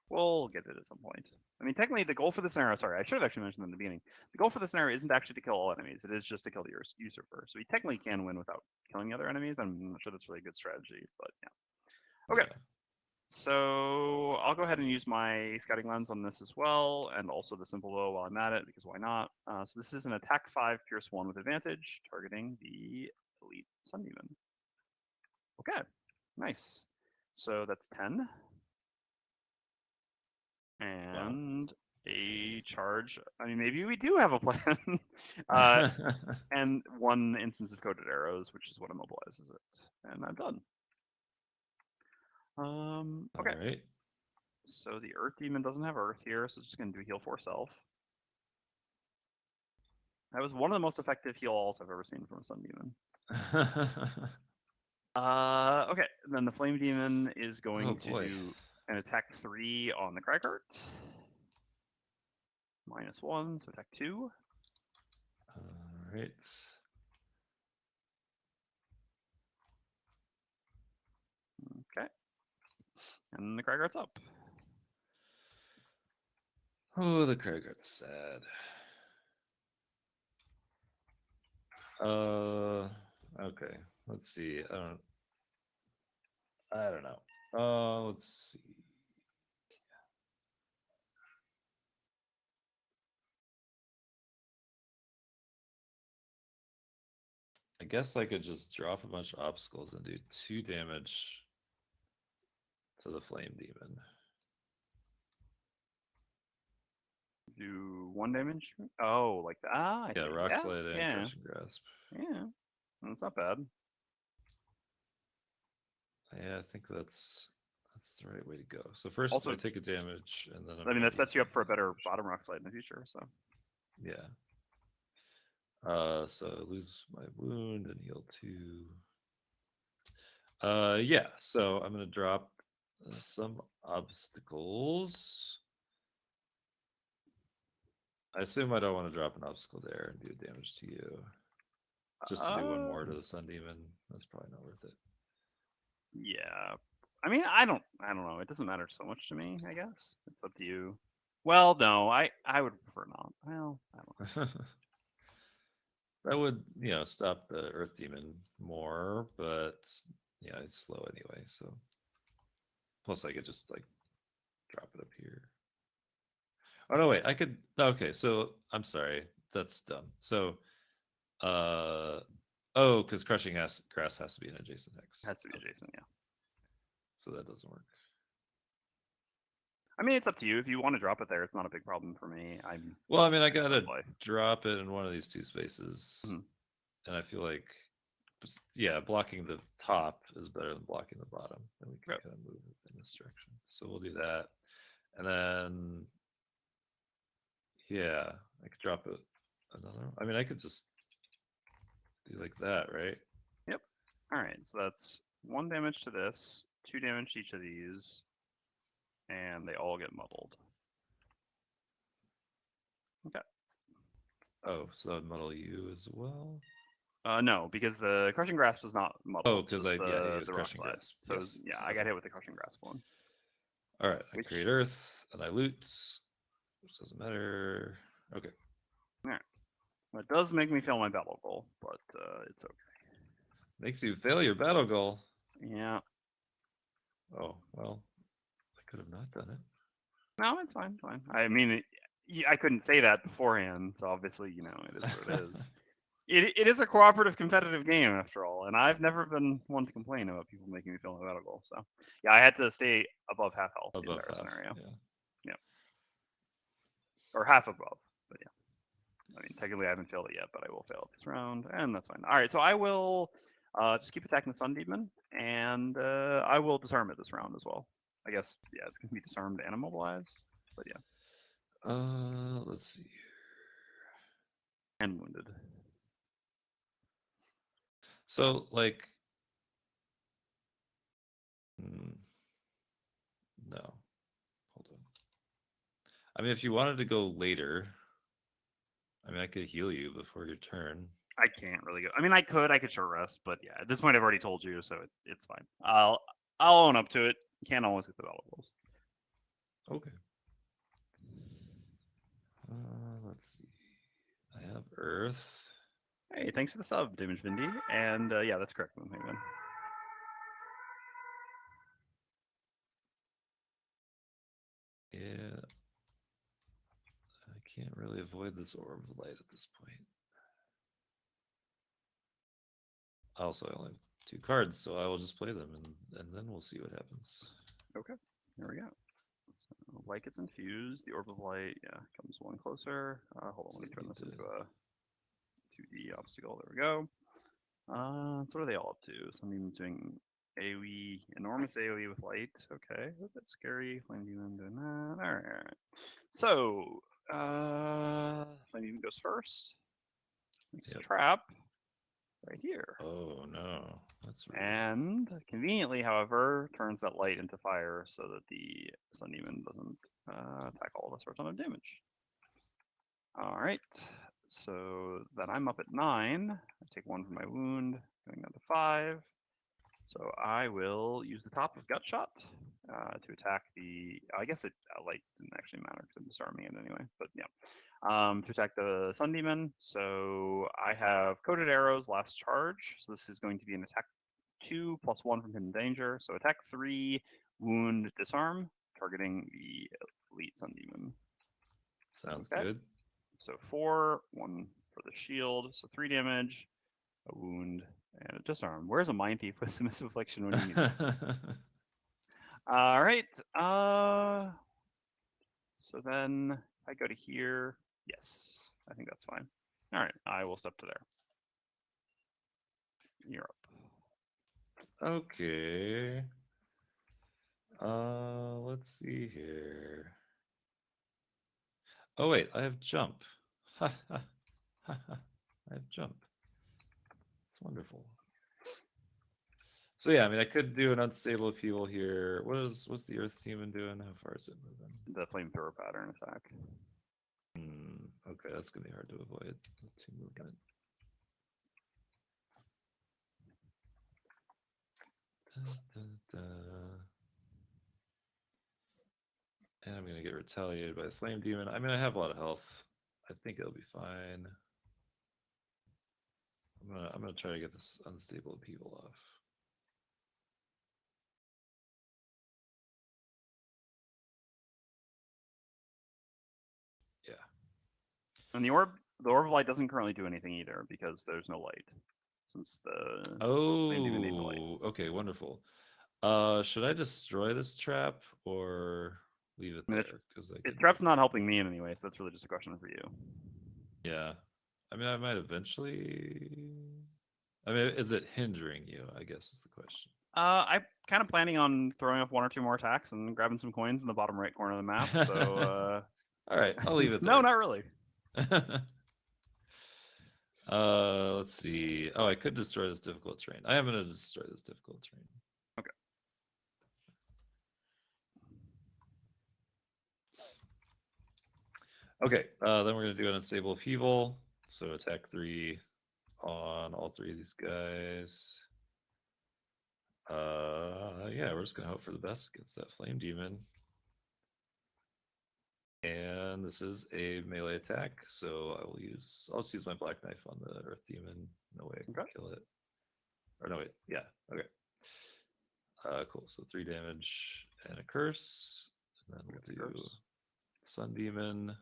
We'll get it at some point. I mean, technically, the goal for the scenario... Sorry, I should have actually mentioned in the beginning. The goal for the scenario isn't actually to kill all enemies. It is just to kill the usurper. So he technically can win without killing the other enemies. I'm not sure that's really a good strategy, but yeah. Okay. Yeah. So I'll go ahead and use my scouting lens on this as well, and also the simple bow while I'm at it, because why not? So this is an attack 5, pierce 1 with advantage, targeting the elite Sun Demon. Okay, nice. So that's 10. And a charge. I mean, maybe we do have a plan. And 1 instance of coded arrows, which is what immobilizes it. And I'm done. Okay. All right. So the Earth Demon doesn't have Earth here, so it's just going to do heal 4 self. That was one of the most effective heal alls I've ever seen from a Sun Demon. Okay, and then the Flame Demon is going to do an attack 3 on the Cragheart. -1, so attack 2. All right. Okay. And the Cragheart's up. Oh, the Cragheart's sad. Okay. Let's see. I don't know. Let's see. I guess I could just drop a bunch of obstacles and do 2 damage to the Flame Demon. Do 1 damage? Oh, like that. Ah, I Yeah, see. Rock Slide and yeah. Crushing Grasp. Yeah, that's not bad. Yeah, I think that's the right way to go. So first Also- I take a damage, and then I mean, that sets you up for a better bottom Rock Slide in the future. So yeah. So I lose my wound and heal 2. Yeah. So I'm gonna drop some obstacles. I assume I don't want to drop an obstacle there and do damage to you. Just to do 1 more to the Sun Demon. That's probably not worth it. yeah, I mean, I don't know. It doesn't matter so much to me. I guess it's up to you. Well, no, I would prefer not. Well, I don't know. That would, stop the Earth Demon more, but yeah, it's slow anyway, so plus I could just like drop it up here. Oh no, wait, I could okay, so I'm sorry, that's dumb. So because crushing grass has to be an adjacent hex. Has to be adjacent, yeah. So that doesn't work. I mean, it's up to you. If you want to drop it there, it's not a big problem for me. Well, I mean, I gotta play. drop it in one of these 2 spaces, and I feel like, yeah, blocking the top is better than blocking the bottom, and we can kind of move it in this direction. So we'll do that, and then, yeah, I could drop it another. I mean, I could just do like that, right? Yep. All right, so that's 1 damage to this, 2 damage to each of these, and they all get muddled. Okay. Oh, so that would muddle you as well? No, because the Crushing Grasp does not muddle. Oh, because the the Rock Crushing Slide. Grasp. So Yes, yeah, so I got hit with the Crushing Grasp one. All right, I create Earth and I loot, which doesn't matter. Okay. All right. That does make me fail my battle goal, but it's okay. Makes you fail your battle goal. Yeah. Oh, well, I could have not done it. No, it's fine. Fine. I mean, I couldn't say that beforehand, so obviously, it is what it is. It is a cooperative, competitive game after all, and I've never been one to complain about people making me fail my battle goal. So, yeah, I had to stay above half health in the entire scenario. Yeah. Or half above, but yeah. I mean, technically I haven't failed it yet, but I will fail it this round, and that's fine. All right, so I will just keep attacking the Sun Demon, and I will disarm it this round as well. I guess, yeah, it's going to be disarmed and immobilized, but yeah. Let's see. And wounded. So, like, no. Hold on. I mean, if you wanted to go later, I mean, I could heal you before your turn. I can't really go. I mean, I could short rest, but yeah, at this point I've already told you, so it's fine. I'll own up to it. Can't always get the battle goals. Okay. Let's see. I have Earth. Hey, thanks for the sub, Damage Vindy. And yeah, that's correct, Gloomhaven. Yeah. I can't really avoid this orb of light at this point. Also, I only have 2 cards, so I will just play them, and then we'll see what happens. Okay, here we go. So light gets infused. The orb of light, yeah, comes one closer. Hold on, So let me turn we this did- into a 2D obstacle. There we go. So what are they all up to? Sunbeam's doing AoE, enormous AoE with light. Okay, a bit scary. Flame Demon doing that. All right. So, Flame Demon goes first. Makes a Yep. trap right here. Oh no, that's rude. And conveniently, however, turns that light into fire so that the Sun Demon doesn't attack all of us for a ton of damage. All right, so then I'm up at 9. I take 1 from my wound, going down to 5. So I will use the top of Gut Shot to attack the. I guess the light didn't actually matter because I'm disarming it anyway. But yeah, to attack the Sun Demon. So I have Coated Arrows, last charge. So this is going to be an attack 2 plus 1 from Hidden Danger. So attack 3, wound, disarm, targeting the Elite Sun Demon. Sounds Okay. good. So 4, 1 for the shield. So 3 damage, a wound, and a disarm. Where's a Mind Thief with Submissive Affliction when you need it? All right. So then I go to here. Yes, I think that's fine. All right, I will step to there. You're up. Okay. Let's see here. Oh wait, I have jump. I have jump. It's wonderful. So yeah, I mean, I could do an unstable upheaval here. What's the Earth Demon doing? How far is it moving? The flamethrower pattern attack. Okay, that's gonna be hard to avoid. 2 movement. And I'm gonna get retaliated by the Flame Demon. I mean, I have a lot of health. I think it'll be fine. I'm gonna try to get this unstable upheaval off. Yeah. And the orb of light doesn't currently do anything either because there's no light. Since the flame demon need the light. Oh, okay, wonderful. Should I destroy this trap or leave it I mean, there? Because the trap's not helping me in any way, so that's really just a question for you. Yeah, I mean, I might eventually. I mean, is it hindering you? I guess is the question. I'm kind of planning on throwing off 1 or 2 more attacks and grabbing some coins in the bottom right corner of the map. So, all right, I'll leave it there. No, not really. Let's see. Oh, I could destroy this difficult terrain. I am going to destroy this difficult terrain. Okay. Okay, then we're going to do an unstable upheaval. So attack 3 on all 3 of these guys. Yeah, we're just going to hope for the best against that Flame Demon. And this is a melee attack, so I'll just use my Black Knife on the Earth Demon. No way I can kill it. Or no, wait, yeah, okay. Cool, so 3 damage and a curse. And then we'll do Sun Demon.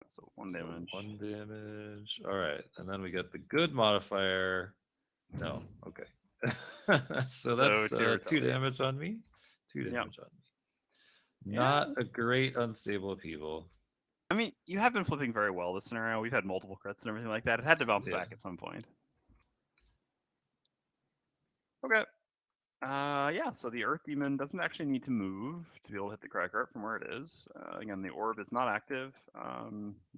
So 1 damage. 1 damage. All right, and then we get the good modifier. No, okay. so that's 2 damage on me. 2 damage on me. Not a great unstable upheaval. I mean, you have been flipping very well this scenario. We've had multiple crits and everything like that. It had to bounce back at some point. Okay. Yeah, so the Earth Demon doesn't actually need to move to be able to hit the cracker from where it is. Again, the orb is not active.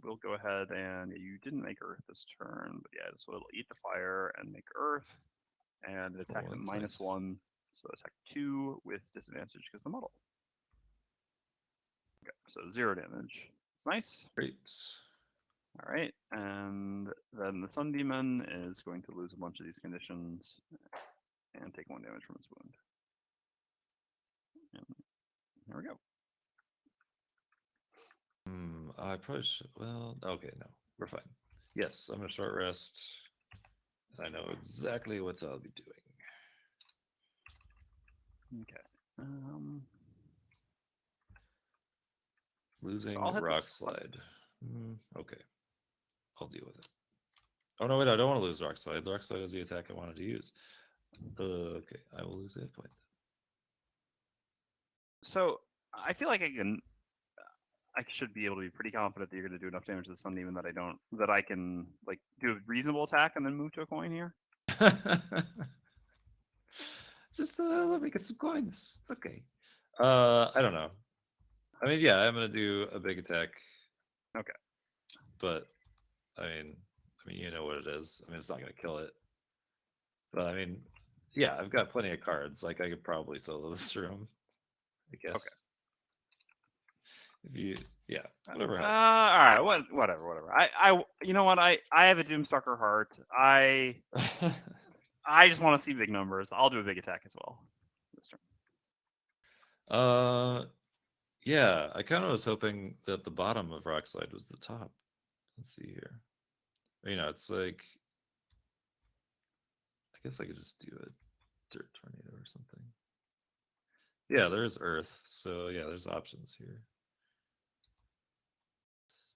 We'll go ahead and you didn't make Earth this turn, but yeah, so it'll eat the fire and make Earth, and it attacks at -1. So attack 2 with disadvantage because of the model. Okay, so 0 damage. It's nice. Great. All right, and then the Sun Demon is going to lose a bunch of these conditions and take 1 damage from its wound. And there we go. I probably should. Well, okay, no, we're fine. Yes, I'm gonna short rest. I know exactly what I'll be doing. Okay. Losing so rock slide. Okay, I'll deal with it. Oh no, wait! I don't want to lose rock slide. Rock slide is the attack I wanted to use. Okay, I will lose a hit point. So I feel like I should be able to be pretty confident that you're going to do enough damage to the Sun Demon that I can like do a reasonable attack and then move to a coin here. Just let me get some coins. It's okay. I don't know. I mean, yeah, I'm gonna do a big attack. Okay. But I mean, you know what it is. I mean, it's not gonna kill it. But I mean, yeah, I've got plenty of cards. Like I could probably solo this room. I guess. Okay. If you, yeah, whatever. All right, whatever. You know what? I have a Doomstalker heart. I just want to see big numbers. I'll do a big attack as well this turn. Yeah, I kind of was hoping that the bottom of Rockslide was the top. Let's see here. You know, it's like, I guess I could just do a dirt tornado or something. Yeah, there's Earth, so yeah, there's options here.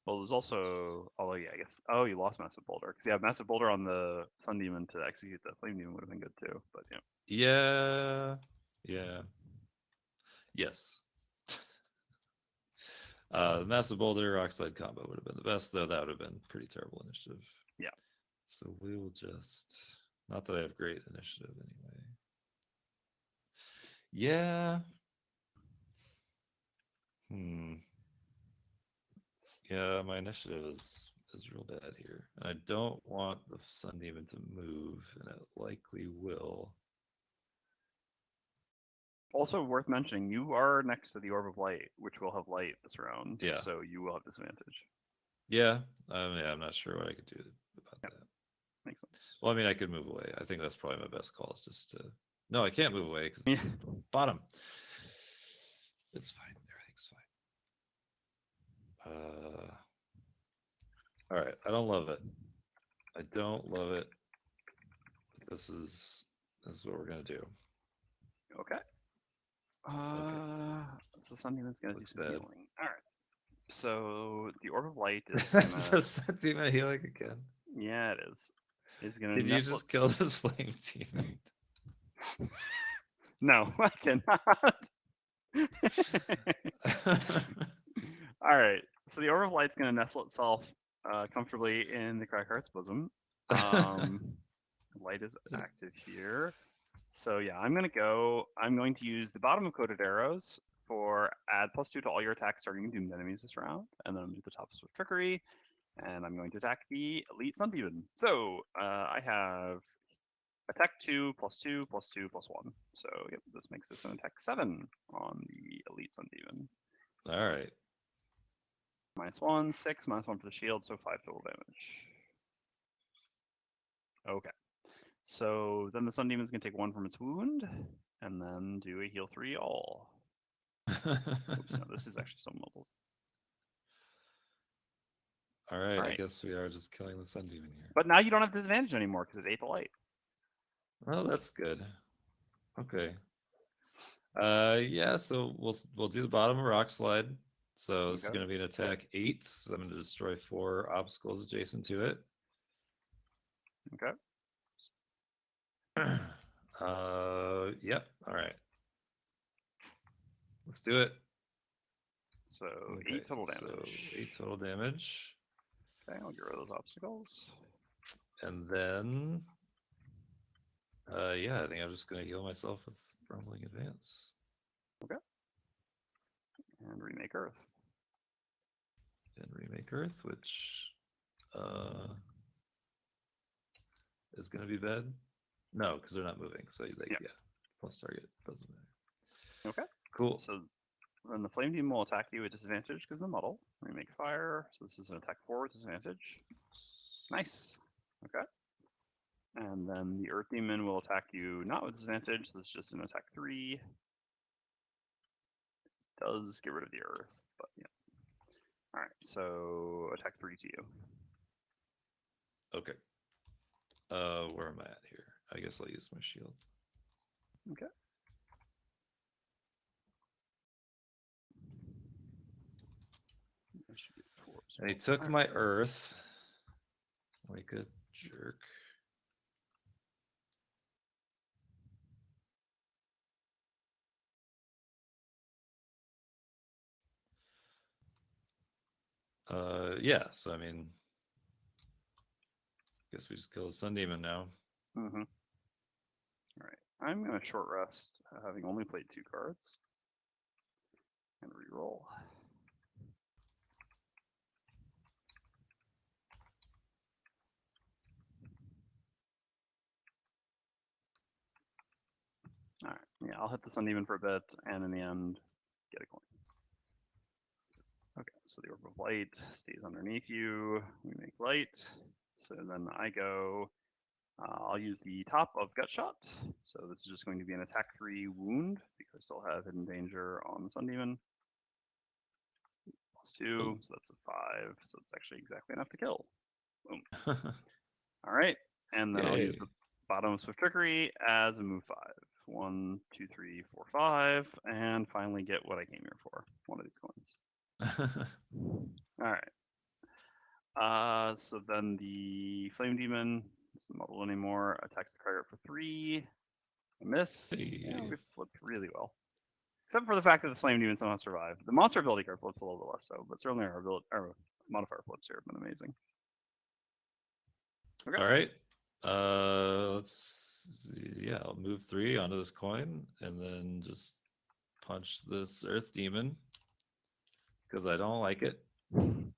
Well, there's also, although yeah, I guess. Oh, you lost Massive Boulder because yeah, Massive Boulder on the Sun Demon to execute the Flame Demon would have been good too. But yeah. Yeah. Yes. The Massive Boulder Rockslide combo would have been the best, though that would have been pretty terrible initiative. Yeah. So we will just, not that I have great initiative anyway. Yeah. Yeah, my initiative is real bad here. And I don't want the Sun Demon to move, and it likely will. Also worth mentioning, you are next to the Orb of Light, which will have light this round. Yeah. So you will have disadvantage. Yeah. I'm not sure what I could do about that. Makes sense. Well, I mean, I could move away. I think that's probably my best call. Is just to. No, I can't move away because Yeah. it's the bottom. It's fine. Everything's fine. All right. I don't love it. I don't love it. This is what we're gonna do. Okay. So Sun Demon's gonna do some bad. healing. All right. So the Orb of Light is gonna. So Sun Demon healing again. Yeah, it is. It's gonna. Did you just kill this flame demon? No, I cannot. All right. So the Orb of Light's gonna nestle itself comfortably in the Crackheart's bosom. Light is active here. So yeah, I'm going to use the bottom of Coated Arrows for add +2 to all your attacks starting doomed enemies this round. And then I'm going to do the top with Trickery. And I'm going to attack the Elite Sun Demon. So I have attack 2 +2 +2 +1. So yep, this makes this an attack 7 on the Elite Sun Demon. All right. -1, 6, -1 for the shield, so 5 total damage. Okay. So then the Sun Demon's going to take 1 from its wound, and then do a heal 3 all. Oops, no, this is actually some levels. All right, I guess we are just killing the Sun Demon here. But now you don't have disadvantage anymore because it ate the light. Well, that's good. Okay. Yeah, so we'll do the bottom of Rockslide. So this is going to be an attack 8. So I'm going to destroy 4 obstacles adjacent to it. Okay. Yep. All right. Let's do it. So 8 total damage. So 8 total damage. Okay, I'll get rid of those obstacles. And then, yeah, I think I'm just going to heal myself with Rumbling Advance. Okay. And remake Earth. And remake Earth, which is going to be bad. No, because they're not moving. So yeah, plus target doesn't matter. Okay. Cool. So then the Flame Demon will attack you at disadvantage because of the muddle. Remake Fire. So this is an attack 4 with disadvantage. Nice. Okay. And then the Earth Demon will attack you not with disadvantage. So it's just an attack 3. Does get rid of the Earth, but yeah. All right. So attack 3 to you. Okay. Where am I at here? I guess I'll use my shield. Okay. And he took my Earth like a jerk. Yeah. So I mean, guess we just kill the Sun Demon now. Mm-hmm. All right. I'm gonna short rest, having only played 2 cards, and reroll. All right. Yeah, I'll hit the Sun Demon for a bit, and in the end, get a coin. Okay, so the Orb of Light stays underneath you. We make light. So then I go. I'll use the top of Gut Shot. So this is just going to be an attack 3 wound because I still have Hidden Danger on the Sun Demon. +2, so that's a 5. So it's actually exactly enough to kill. Boom. All right, and then I'll use the bottom of Swift Trickery as a move 5. 1, 2, 3, 4, 5, and finally get what I came here for. One of these coins. All right. So then the Flame Demon doesn't model anymore. Attacks the card for 3. I miss. Yeah, we flipped really well. Except for the fact that the Flame Demon somehow survived. The monster ability card flips a little bit less so, but certainly our modifier flips here have been amazing. Okay. All right. Let's see. Yeah, I'll move 3 onto this coin and then just punch this Earth Demon because I don't like it. And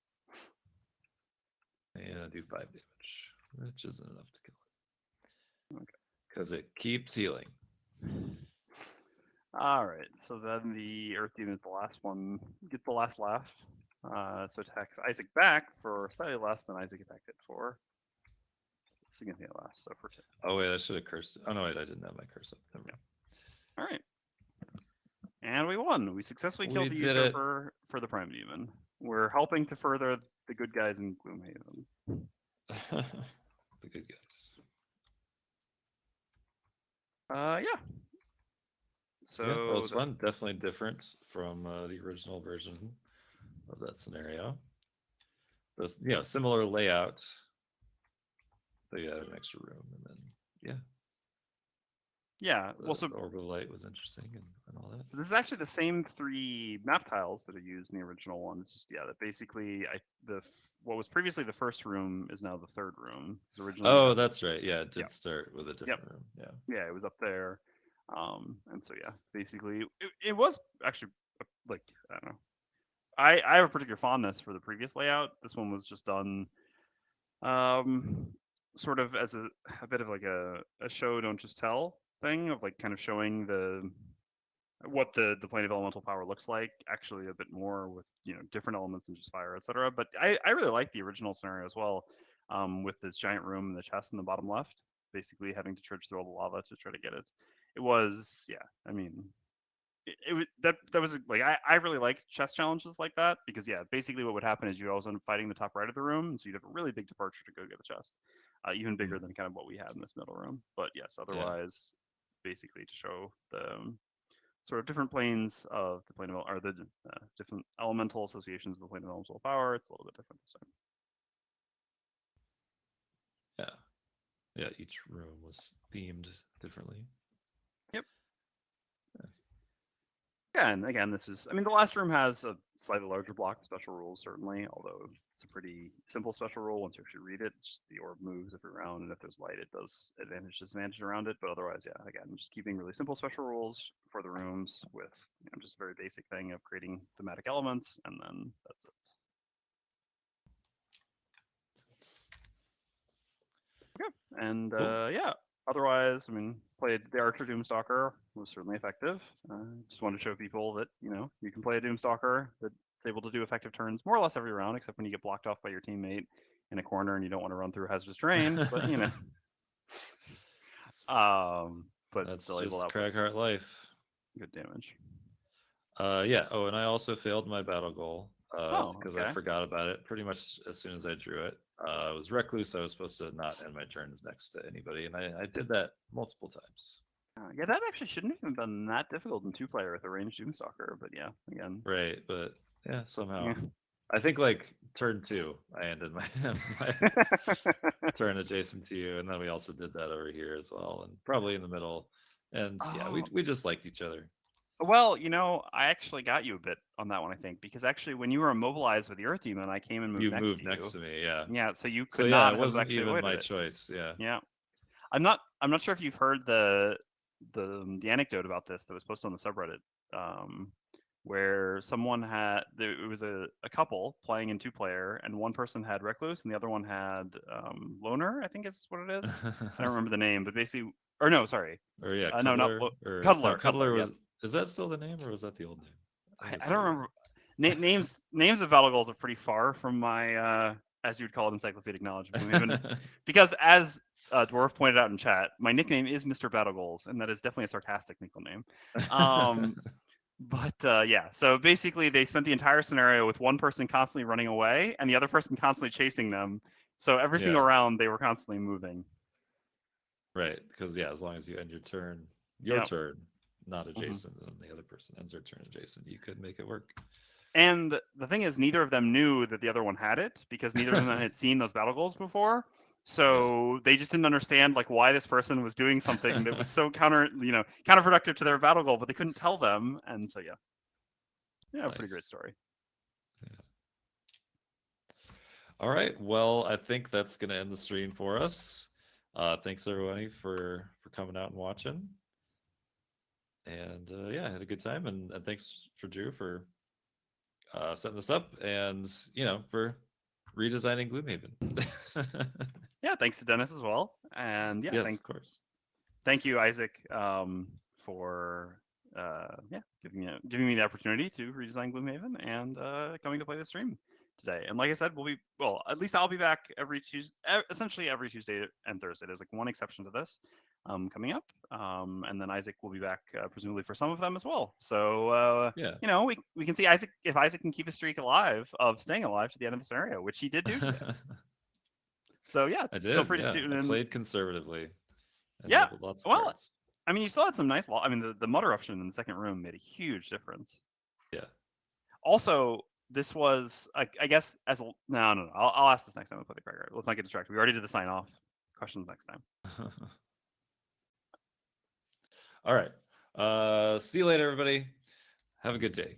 I do 5 damage, which isn't enough to kill it. Okay. Because it keeps healing. All right. So then the Earth Demon is the last one. Gets the last laugh. So attacks Isaac back for slightly less than Isaac attacked it for. Significantly less. So for 2. Oh wait, I should have cursed. Oh no, wait, I didn't have my curse up. Never mind. All right. And we won. We successfully killed the usurper for the Prime Demon. We're helping to further the good guys in Gloomhaven. The good guys. Yeah. So yeah, that was fun. Definitely different from the original version of that scenario. Those, similar layout. But you had an extra room, and then yeah. the Well, so Orb of Light was interesting and all that. So this is actually the same 3 map tiles that are used in the original one. It's just that basically what was previously the first room is now the third room. Originally, that's right. Yeah, it did start with a different room. Yeah. Yeah, it was up there. And so yeah, basically it was actually like I don't know. I have a particular fondness for the previous layout. This one was just done sort of as a bit of like a show don't just tell thing of like kind of showing what the plane of elemental power looks like actually a bit more with different elements than just fire, etc. But I really like the original scenario as well, with this giant room and the chest in the bottom left, basically having to trudge through all the lava to try to get it. It was I mean it was that was like I really like chest challenges like that because basically what would happen is you always end up fighting the top right of the room, and so you'd have a really big departure to go get the chest, even bigger than kind of what we had in this middle room. But yes, otherwise basically to show the sort of different planes of the plane of or the different elemental associations of the plane of elemental power. It's a little bit different this time. Yeah, each room was themed differently. Yep. Yeah, and again, this is, the last room has a slightly larger block of special rules, certainly, although it's a pretty simple special rule once you actually read it. It's just the orb moves every round, and if there's light, it does advantage, disadvantage around it. But otherwise, again, just keeping really simple special rules for the rooms with just a very basic thing of creating thematic elements, and then that's it. Okay, and cool. Otherwise, played the Archer Doomstalker, was certainly effective. Just wanted to show people that, you can play a Doomstalker that's able to do effective turns more or less every round, except when you get blocked off by your teammate in a corner and you don't want to run through hazardous terrain, but, but that's still just able to Cragheart life. Good damage. Oh, and I also failed my battle goal because okay. I forgot about it pretty much as soon as I drew it. I was Recluse. I was supposed to not end my turns next to anybody, and I did that multiple times. That actually shouldn't have been that difficult in 2-player with a ranged Doomstalker, but again. Right, but somehow. Yeah. I think like turn 2, I ended my turn adjacent to you, and then we also did that over here as well, and probably in the middle. And we just liked each other. Well, I actually got you a bit on that one, I think, because actually when you were immobilized with the Earth Demon, I came and moved You next moved to you. next to me, yeah. Yeah, so you So could yeah, not it have wasn't actually even avoided my it. choice. Yeah. Yeah. I'm not sure if you've heard the anecdote about this that was posted on the subreddit, where someone it was a couple playing in 2-player, and one person had Recluse and the other one had Loner, I think is what it is. I don't remember the name, but basically, or no, sorry, Or yeah, no, not Cuddler. Or Cuddler. no, Cuddler Yeah, was. Is that still the name, or was that the old name? think I it's don't the old remember. Names of battle goals are pretty far from my, as you would call it, encyclopedic knowledge of Gloomhaven. name. Because as Dwarf pointed out in chat, my nickname is Mr. Battle Goals, and that is definitely a sarcastic nickname. But yeah, so basically they spent the entire scenario with one person constantly running away and the other person constantly chasing them. So every single Yeah. round they were constantly moving. Right, because yeah, as long as you end your turn, Yep. not adjacent, and the other person ends their turn adjacent, you could make it work. And the thing is, neither of them knew that the other one had it because neither of them had seen those battle goals before. So they just didn't understand like why this person was doing something that was so counterproductive to their battle goal, but they couldn't tell them. And so yeah, pretty great Nice. story. Yeah. All right, well, I think that's gonna end the stream for us. Thanks everybody for coming out and watching. And yeah, I had a good time, and thanks for Drew for setting this up, and for redesigning Gloomhaven. Yeah, thanks to Dennis as well. And yeah, Yes, of course. thank you, Isaac, for giving me the opportunity to redesign Gloomhaven and coming to play the stream today. And like I said, at least I'll be back essentially every Tuesday and Thursday. There's like one exception to this coming up, and then Isaac will be back presumably for some of them as well. So yeah, we can see if Isaac can keep a streak alive of staying alive to the end of the scenario, which he did do today. So yeah, I did. feel free Yeah, to tune I in. played conservatively. And Yeah, doubled lots of well, cards. I mean, you still had some nice. I mean, the mud eruption in the second room made a huge difference. Yeah. Also, this was, I guess, no. I'll ask this next time we play the card. Let's not get distracted. We already did the sign off questions next time. All right. See you later, everybody. Have a good day.